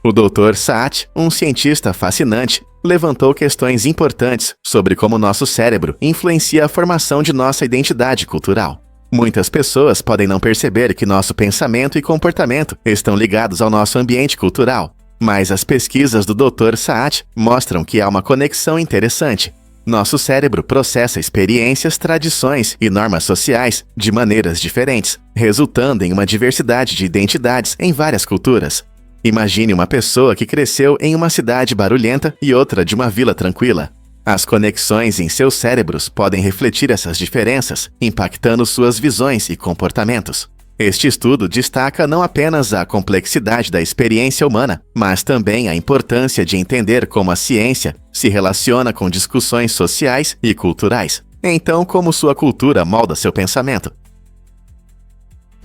O Dr. Saat, um cientista fascinante, levantou questões importantes sobre como nosso cérebro influencia a formação de nossa identidade cultural. Muitas pessoas podem não perceber que nosso pensamento e comportamento estão ligados ao nosso ambiente cultural, mas as pesquisas do Dr. Saat mostram que há uma conexão interessante. Nosso cérebro processa experiências, tradições e normas sociais de maneiras diferentes, resultando em uma diversidade de identidades em várias culturas. Imagine uma pessoa que cresceu em uma cidade barulhenta e outra de uma vila tranquila. As conexões em seus cérebros podem refletir essas diferenças, impactando suas visões e comportamentos. Este estudo destaca não apenas a complexidade da experiência humana, mas também a importância de entender como a ciência se relaciona com discussões sociais e culturais. Então, como sua cultura molda seu pensamento?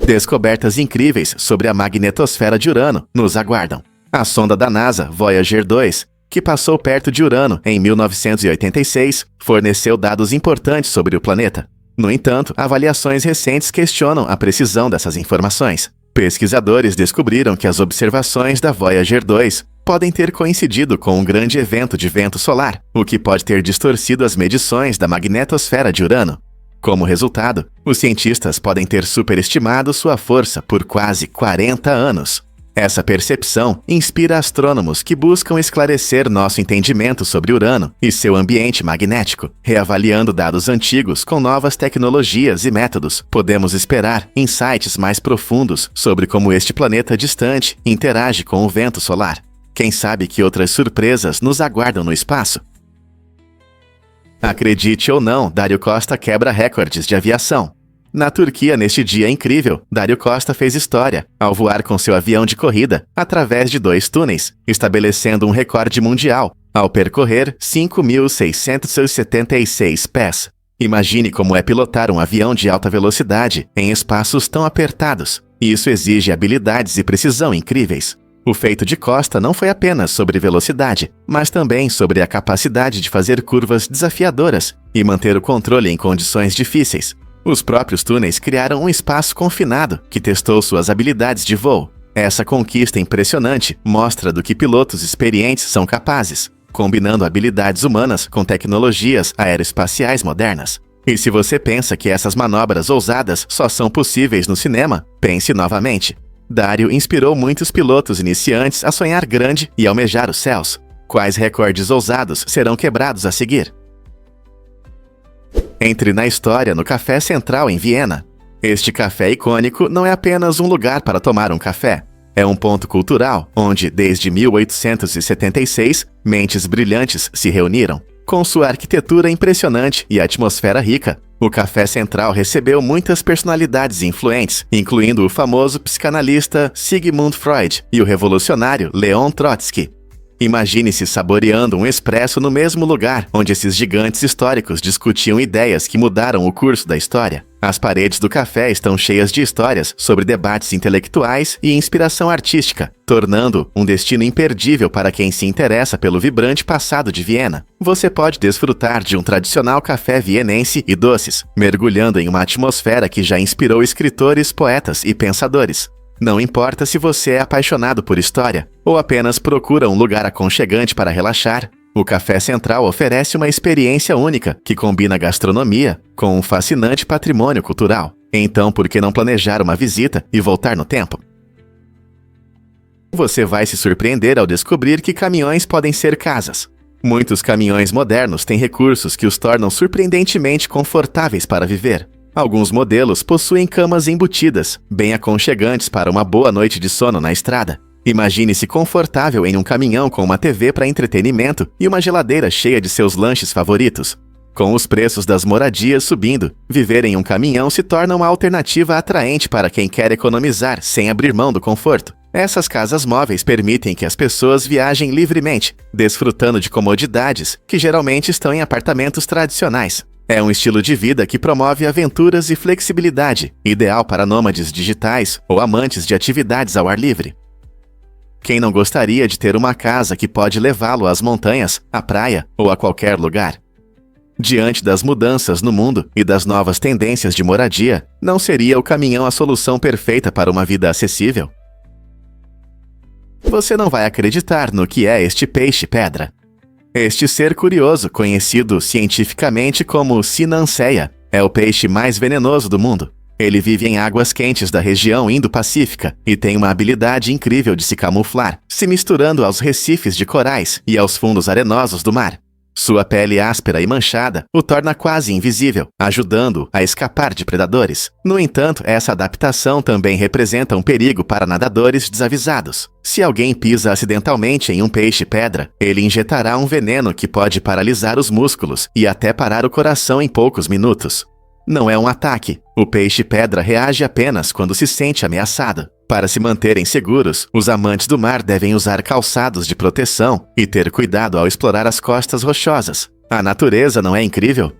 Descobertas incríveis sobre a magnetosfera de Urano nos aguardam. A sonda da NASA, Voyager 2, que passou perto de Urano em 1986, forneceu dados importantes sobre o planeta. No entanto, avaliações recentes questionam a precisão dessas informações. Pesquisadores descobriram que as observações da Voyager 2 podem ter coincidido com um grande evento de vento solar, o que pode ter distorcido as medições da magnetosfera de Urano. Como resultado, os cientistas podem ter superestimado sua força por quase 40 anos. Essa percepção inspira astrônomos que buscam esclarecer nosso entendimento sobre Urano e seu ambiente magnético. Reavaliando dados antigos com novas tecnologias e métodos, podemos esperar insights mais profundos sobre como este planeta distante interage com o vento solar. Quem sabe que outras surpresas nos aguardam no espaço? Acredite ou não, Dário Costa quebra recordes de aviação. Na Turquia, neste dia incrível, Dário Costa fez história ao voar com seu avião de corrida através de 2 túneis, estabelecendo um recorde mundial ao percorrer 5.676 pés. Imagine como é pilotar um avião de alta velocidade em espaços tão apertados. Isso exige habilidades e precisão incríveis. O feito de Costa não foi apenas sobre velocidade, mas também sobre a capacidade de fazer curvas desafiadoras e manter o controle em condições difíceis. Os próprios túneis criaram um espaço confinado que testou suas habilidades de voo. Essa conquista impressionante mostra do que pilotos experientes são capazes, combinando habilidades humanas com tecnologias aeroespaciais modernas. E se você pensa que essas manobras ousadas só são possíveis no cinema, pense novamente. Dário inspirou muitos pilotos iniciantes a sonhar grande e almejar os céus. Quais recordes ousados serão quebrados a seguir? Entre na história no Café Central em Viena. Este café icônico não é apenas um lugar para tomar um café. É um ponto cultural onde, desde 1876, mentes brilhantes se reuniram. Com sua arquitetura impressionante e atmosfera rica, o Café Central recebeu muitas personalidades influentes, incluindo o famoso psicanalista Sigmund Freud e o revolucionário Leon Trotsky. Imagine-se saboreando um expresso no mesmo lugar onde esses gigantes históricos discutiam ideias que mudaram o curso da história. As paredes do café estão cheias de histórias sobre debates intelectuais e inspiração artística, tornando um destino imperdível para quem se interessa pelo vibrante passado de Viena. Você pode desfrutar de um tradicional café vienense e doces, mergulhando em uma atmosfera que já inspirou escritores, poetas e pensadores. Não importa se você é apaixonado por história ou apenas procura um lugar aconchegante para relaxar, o Café Central oferece uma experiência única que combina gastronomia com um fascinante patrimônio cultural. Então, por que não planejar uma visita e voltar no tempo? Você vai se surpreender ao descobrir que caminhões podem ser casas. Muitos caminhões modernos têm recursos que os tornam surpreendentemente confortáveis para viver. Alguns modelos possuem camas embutidas, bem aconchegantes para uma boa noite de sono na estrada. Imagine-se confortável em um caminhão com uma TV para entretenimento e uma geladeira cheia de seus lanches favoritos. Com os preços das moradias subindo, viver em um caminhão se torna uma alternativa atraente para quem quer economizar sem abrir mão do conforto. Essas casas móveis permitem que as pessoas viajem livremente, desfrutando de comodidades que geralmente estão em apartamentos tradicionais. É um estilo de vida que promove aventuras e flexibilidade, ideal para nômades digitais ou amantes de atividades ao ar livre. Quem não gostaria de ter uma casa que pode levá-lo às montanhas, à praia ou a qualquer lugar? Diante das mudanças no mundo e das novas tendências de moradia, não seria o caminhão a solução perfeita para uma vida acessível? Você não vai acreditar no que é este peixe-pedra. Este ser curioso, conhecido cientificamente como Sinanceia, é o peixe mais venenoso do mundo. Ele vive em águas quentes da região Indo-Pacífica e tem uma habilidade incrível de se camuflar, se misturando aos recifes de corais e aos fundos arenosos do mar. Sua pele áspera e manchada o torna quase invisível, ajudando-o a escapar de predadores. No entanto, essa adaptação também representa um perigo para nadadores desavisados. Se alguém pisa acidentalmente em um peixe-pedra, ele injetará um veneno que pode paralisar os músculos e até parar o coração em poucos minutos. Não é um ataque. O peixe-pedra reage apenas quando se sente ameaçado. Para se manterem seguros, os amantes do mar devem usar calçados de proteção e ter cuidado ao explorar as costas rochosas. A natureza não é incrível?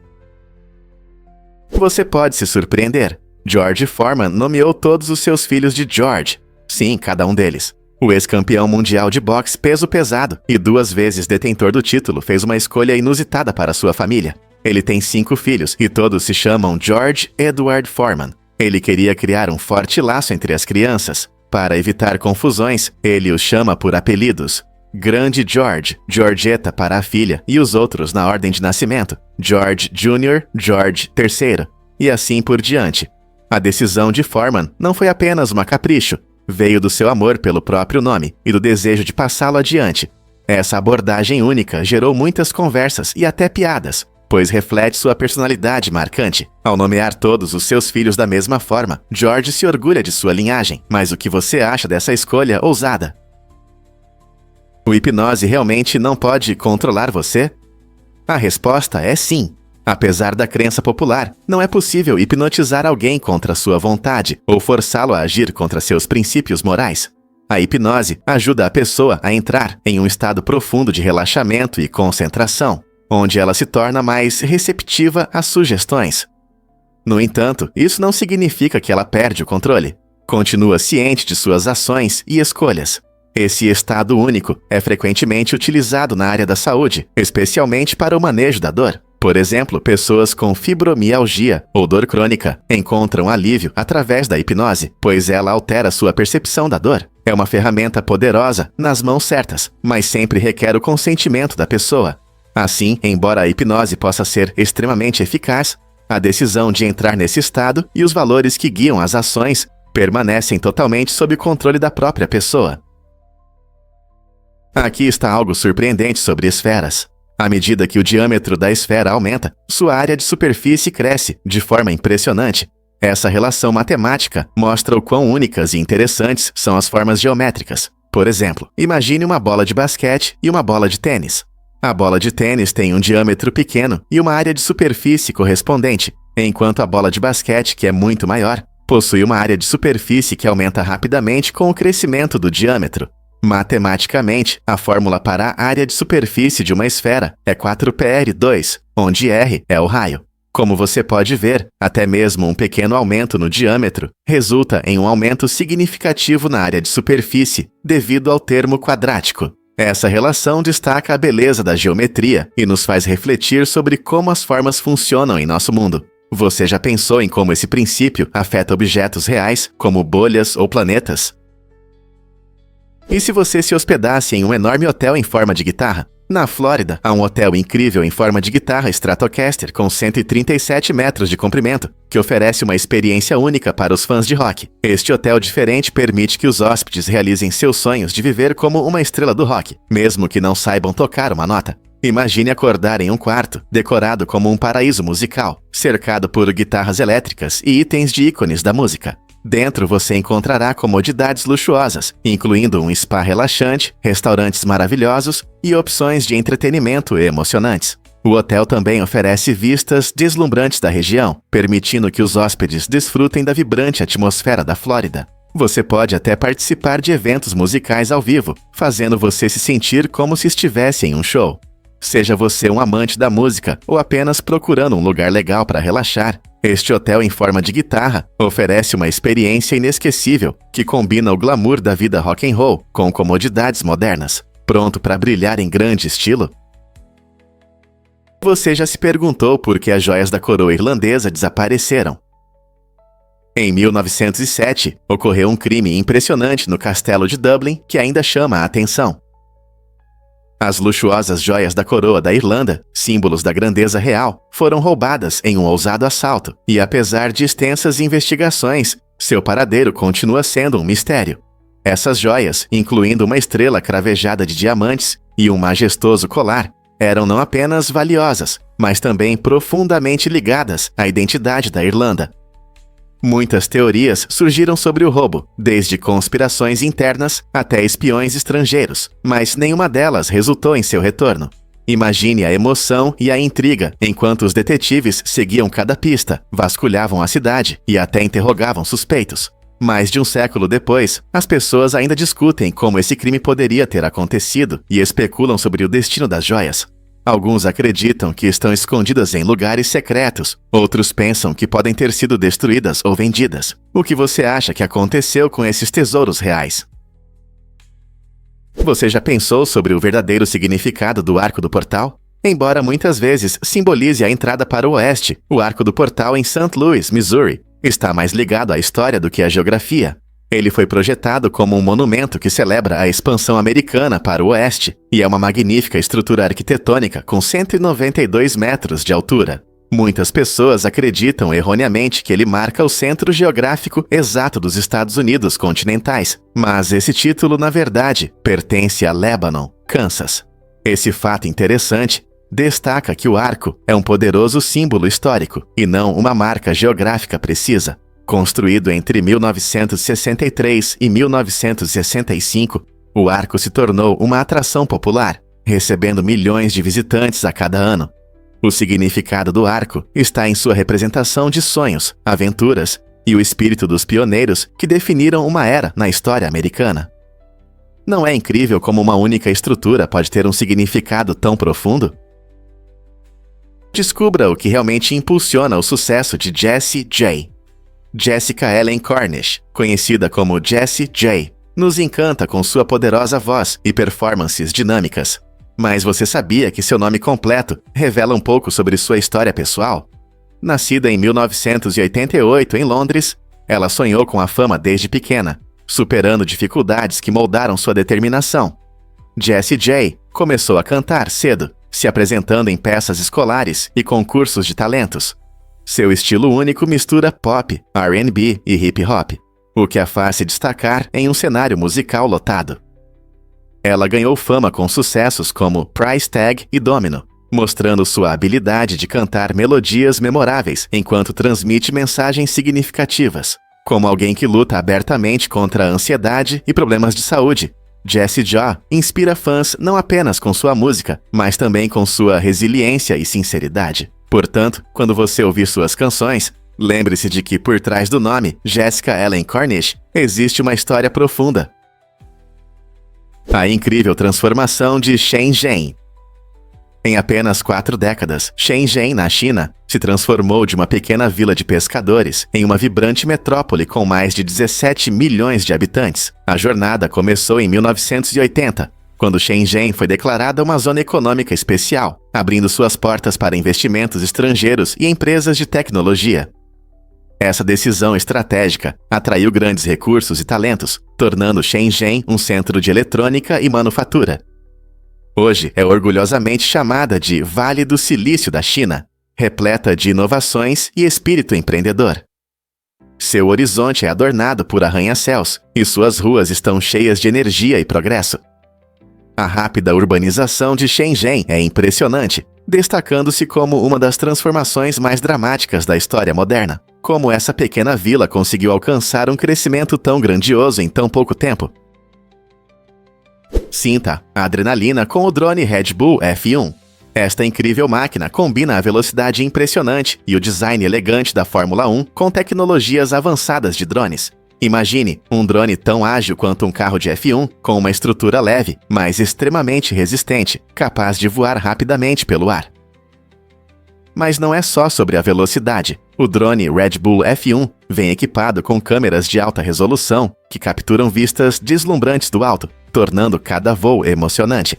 Você pode se surpreender. George Foreman nomeou todos os seus filhos de George. Sim, cada um deles. O ex-campeão mundial de boxe peso pesado e 2 vezes detentor do título fez uma escolha inusitada para sua família. Ele tem 5 filhos e todos se chamam George Edward Foreman. Ele queria criar um forte laço entre as crianças. Para evitar confusões, ele os chama por apelidos. Grande George, Georgetta para a filha e os outros na ordem de nascimento. George Jr., George III e assim por diante. A decisão de Foreman não foi apenas uma capricho. Veio do seu amor pelo próprio nome e do desejo de passá-lo adiante. Essa abordagem única gerou muitas conversas e até piadas, pois reflete sua personalidade marcante. Ao nomear todos os seus filhos da mesma forma, George se orgulha de sua linhagem. Mas o que você acha dessa escolha ousada? O hipnose realmente não pode controlar você? A resposta é sim. Apesar da crença popular, não é possível hipnotizar alguém contra sua vontade ou forçá-lo a agir contra seus princípios morais. A hipnose ajuda a pessoa a entrar em um estado profundo de relaxamento e concentração, onde ela se torna mais receptiva às sugestões. No entanto, isso não significa que ela perde o controle. Continua ciente de suas ações e escolhas. Esse estado único é frequentemente utilizado na área da saúde, especialmente para o manejo da dor. Por exemplo, pessoas com fibromialgia ou dor crônica encontram alívio através da hipnose, pois ela altera sua percepção da dor. É uma ferramenta poderosa nas mãos certas, mas sempre requer o consentimento da pessoa. Assim, embora a hipnose possa ser extremamente eficaz, a decisão de entrar nesse estado e os valores que guiam as ações permanecem totalmente sob o controle da própria pessoa. Aqui está algo surpreendente sobre esferas. À medida que o diâmetro da esfera aumenta, sua área de superfície cresce de forma impressionante. Essa relação matemática mostra o quão únicas e interessantes são as formas geométricas. Por exemplo, imagine uma bola de basquete e uma bola de tênis. A bola de tênis tem um diâmetro pequeno e uma área de superfície correspondente, enquanto a bola de basquete, que é muito maior, possui uma área de superfície que aumenta rapidamente com o crescimento do diâmetro. Matematicamente, a fórmula para a área de superfície de uma esfera é 4πr2, onde r é o raio. Como você pode ver, até mesmo um pequeno aumento no diâmetro resulta em um aumento significativo na área de superfície devido ao termo quadrático. Essa relação destaca a beleza da geometria e nos faz refletir sobre como as formas funcionam em nosso mundo. Você já pensou em como esse princípio afeta objetos reais, como bolhas ou planetas? E se você se hospedasse em um enorme hotel em forma de guitarra? Na Flórida, há um hotel incrível em forma de guitarra Stratocaster com 137 metros de comprimento, que oferece uma experiência única para os fãs de rock. Este hotel diferente permite que os hóspedes realizem seus sonhos de viver como uma estrela do rock, mesmo que não saibam tocar uma nota. Imagine acordar em um quarto, decorado como um paraíso musical, cercado por guitarras elétricas e itens de ícones da música. Dentro você encontrará comodidades luxuosas, incluindo um spa relaxante, restaurantes maravilhosos e opções de entretenimento emocionantes. O hotel também oferece vistas deslumbrantes da região, permitindo que os hóspedes desfrutem da vibrante atmosfera da Flórida. Você pode até participar de eventos musicais ao vivo, fazendo você se sentir como se estivesse em um show. Seja você um amante da música ou apenas procurando um lugar legal para relaxar, este hotel em forma de guitarra oferece uma experiência inesquecível que combina o glamour da vida rock and roll com comodidades modernas. Pronto para brilhar em grande estilo? Você já se perguntou por que as joias da coroa irlandesa desapareceram? Em 1907, ocorreu um crime impressionante no castelo de Dublin que ainda chama a atenção. As luxuosas joias da coroa da Irlanda, símbolos da grandeza real, foram roubadas em um ousado assalto, e apesar de extensas investigações, seu paradeiro continua sendo um mistério. Essas joias, incluindo uma estrela cravejada de diamantes e um majestoso colar, eram não apenas valiosas, mas também profundamente ligadas à identidade da Irlanda. Muitas teorias surgiram sobre o roubo, desde conspirações internas até espiões estrangeiros, mas nenhuma delas resultou em seu retorno. Imagine a emoção e a intriga enquanto os detetives seguiam cada pista, vasculhavam a cidade e até interrogavam suspeitos. Mais de um século depois, as pessoas ainda discutem como esse crime poderia ter acontecido e especulam sobre o destino das joias. Alguns acreditam que estão escondidas em lugares secretos, outros pensam que podem ter sido destruídas ou vendidas. O que você acha que aconteceu com esses tesouros reais? Você já pensou sobre o verdadeiro significado do Arco do Portal? Embora muitas vezes simbolize a entrada para o oeste, o Arco do Portal em St. Louis, Missouri, está mais ligado à história do que à geografia. Ele foi projetado como um monumento que celebra a expansão americana para o oeste e é uma magnífica estrutura arquitetônica com 192 metros de altura. Muitas pessoas acreditam erroneamente que ele marca o centro geográfico exato dos Estados Unidos continentais, mas esse título, na verdade, pertence a Lebanon, Kansas. Esse fato interessante destaca que o arco é um poderoso símbolo histórico e não uma marca geográfica precisa. Construído entre 1963 e 1965, o arco se tornou uma atração popular, recebendo milhões de visitantes a cada ano. O significado do arco está em sua representação de sonhos, aventuras e o espírito dos pioneiros que definiram uma era na história americana. Não é incrível como uma única estrutura pode ter um significado tão profundo? Descubra o que realmente impulsiona o sucesso de Jessie J. Jessica Ellen Cornish, conhecida como Jessie J, nos encanta com sua poderosa voz e performances dinâmicas. Mas você sabia que seu nome completo revela um pouco sobre sua história pessoal? Nascida em 1988 em Londres, ela sonhou com a fama desde pequena, superando dificuldades que moldaram sua determinação. Jessie J começou a cantar cedo, se apresentando em peças escolares e concursos de talentos. Seu estilo único mistura pop, R&B e hip hop, o que a faz se destacar em um cenário musical lotado. Ela ganhou fama com sucessos como Price Tag e Domino, mostrando sua habilidade de cantar melodias memoráveis enquanto transmite mensagens significativas. Como alguém que luta abertamente contra a ansiedade e problemas de saúde, Jessie J inspira fãs não apenas com sua música, mas também com sua resiliência e sinceridade. Portanto, quando você ouvir suas canções, lembre-se de que por trás do nome Jessica Ellen Cornish existe uma história profunda. A incrível transformação de Shenzhen. Em apenas 4 décadas, Shenzhen, na China, se transformou de uma pequena vila de pescadores em uma vibrante metrópole com mais de 17 milhões de habitantes. A jornada começou em 1980, quando Shenzhen foi declarada uma zona econômica especial, abrindo suas portas para investimentos estrangeiros e empresas de tecnologia. Essa decisão estratégica atraiu grandes recursos e talentos, tornando Shenzhen um centro de eletrônica e manufatura. Hoje é orgulhosamente chamada de Vale do Silício da China, repleta de inovações e espírito empreendedor. Seu horizonte é adornado por arranha-céus e suas ruas estão cheias de energia e progresso. A rápida urbanização de Shenzhen é impressionante, destacando-se como uma das transformações mais dramáticas da história moderna. Como essa pequena vila conseguiu alcançar um crescimento tão grandioso em tão pouco tempo? Sinta a adrenalina com o drone Red Bull F1. Esta incrível máquina combina a velocidade impressionante e o design elegante da Fórmula 1 com tecnologias avançadas de drones. Imagine um drone tão ágil quanto um carro de F1, com uma estrutura leve, mas extremamente resistente, capaz de voar rapidamente pelo ar. Mas não é só sobre a velocidade. O drone Red Bull F1 vem equipado com câmeras de alta resolução que capturam vistas deslumbrantes do alto, tornando cada voo emocionante.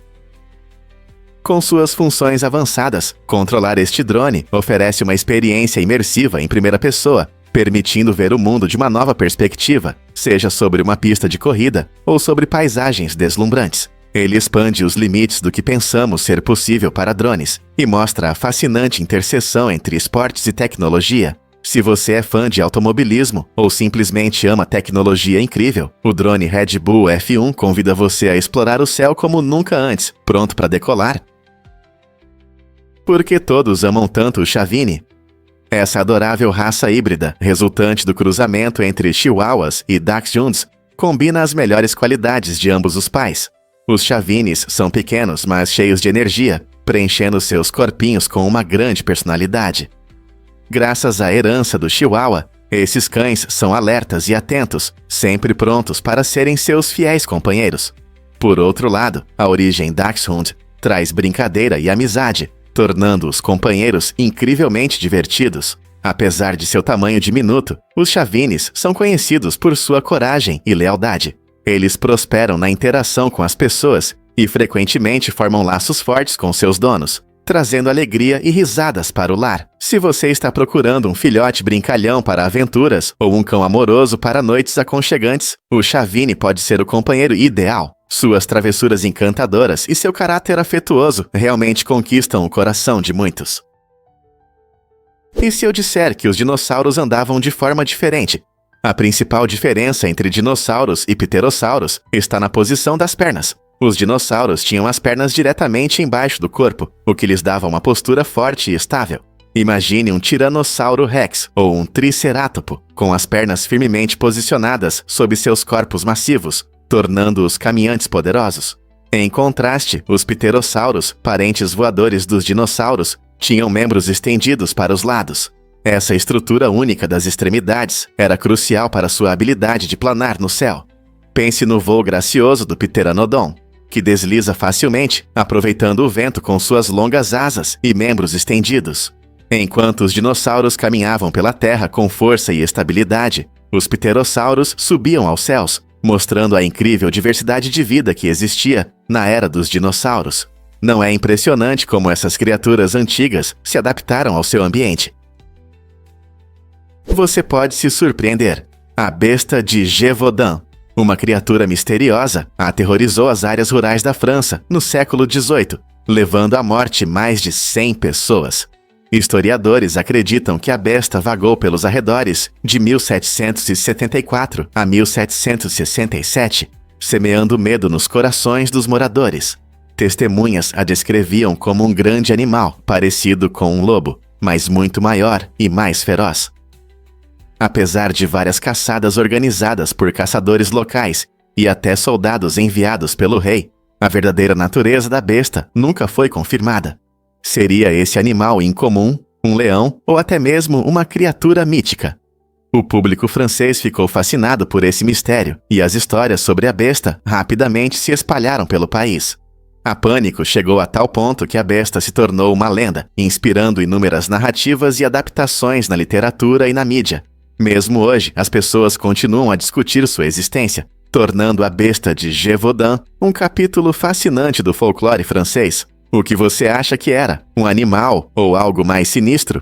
Com suas funções avançadas, controlar este drone oferece uma experiência imersiva em primeira pessoa, permitindo ver o mundo de uma nova perspectiva, seja sobre uma pista de corrida ou sobre paisagens deslumbrantes. Ele expande os limites do que pensamos ser possível para drones e mostra a fascinante interseção entre esportes e tecnologia. Se você é fã de automobilismo ou simplesmente ama tecnologia incrível, o drone Red Bull F1 convida você a explorar o céu como nunca antes, pronto para decolar. Por que todos amam tanto o Chavini? Essa adorável raça híbrida, resultante do cruzamento entre Chihuahuas e Dachshunds, combina as melhores qualidades de ambos os pais. Os Chavinis são pequenos, mas cheios de energia, preenchendo seus corpinhos com uma grande personalidade. Graças à herança do Chihuahua, esses cães são alertas e atentos, sempre prontos para serem seus fiéis companheiros. Por outro lado, a origem Dachshund traz brincadeira e amizade, tornando os companheiros incrivelmente divertidos. Apesar de seu tamanho diminuto, os Chavinis são conhecidos por sua coragem e lealdade. Eles prosperam na interação com as pessoas e frequentemente formam laços fortes com seus donos, trazendo alegria e risadas para o lar. Se você está procurando um filhote brincalhão para aventuras ou um cão amoroso para noites aconchegantes, o Chavini pode ser o companheiro ideal. Suas travessuras encantadoras e seu caráter afetuoso realmente conquistam o coração de muitos. E se eu disser que os dinossauros andavam de forma diferente? A principal diferença entre dinossauros e pterossauros está na posição das pernas. Os dinossauros tinham as pernas diretamente embaixo do corpo, o que lhes dava uma postura forte e estável. Imagine um Tiranossauro Rex ou um Tricerátopo, com as pernas firmemente posicionadas sob seus corpos massivos, tornando-os caminhantes poderosos. Em contraste, os pterossauros, parentes voadores dos dinossauros, tinham membros estendidos para os lados. Essa estrutura única das extremidades era crucial para sua habilidade de planar no céu. Pense no voo gracioso do Pteranodon, que desliza facilmente, aproveitando o vento com suas longas asas e membros estendidos. Enquanto os dinossauros caminhavam pela terra com força e estabilidade, os pterossauros subiam aos céus, mostrando a incrível diversidade de vida que existia na era dos dinossauros. Não é impressionante como essas criaturas antigas se adaptaram ao seu ambiente? Você pode se surpreender. A besta de Gévaudan, uma criatura misteriosa, aterrorizou as áreas rurais da França no século XVIII, levando à morte mais de 100 pessoas. Historiadores acreditam que a besta vagou pelos arredores de 1774 a 1767, semeando medo nos corações dos moradores. Testemunhas a descreviam como um grande animal, parecido com um lobo, mas muito maior e mais feroz. Apesar de várias caçadas organizadas por caçadores locais e até soldados enviados pelo rei, a verdadeira natureza da besta nunca foi confirmada. Seria esse animal incomum, um leão ou até mesmo uma criatura mítica? O público francês ficou fascinado por esse mistério e as histórias sobre a besta rapidamente se espalharam pelo país. A pânico chegou a tal ponto que a besta se tornou uma lenda, inspirando inúmeras narrativas e adaptações na literatura e na mídia. Mesmo hoje, as pessoas continuam a discutir sua existência, tornando a besta de Gévaudan um capítulo fascinante do folclore francês. O que você acha que era? Um animal ou algo mais sinistro?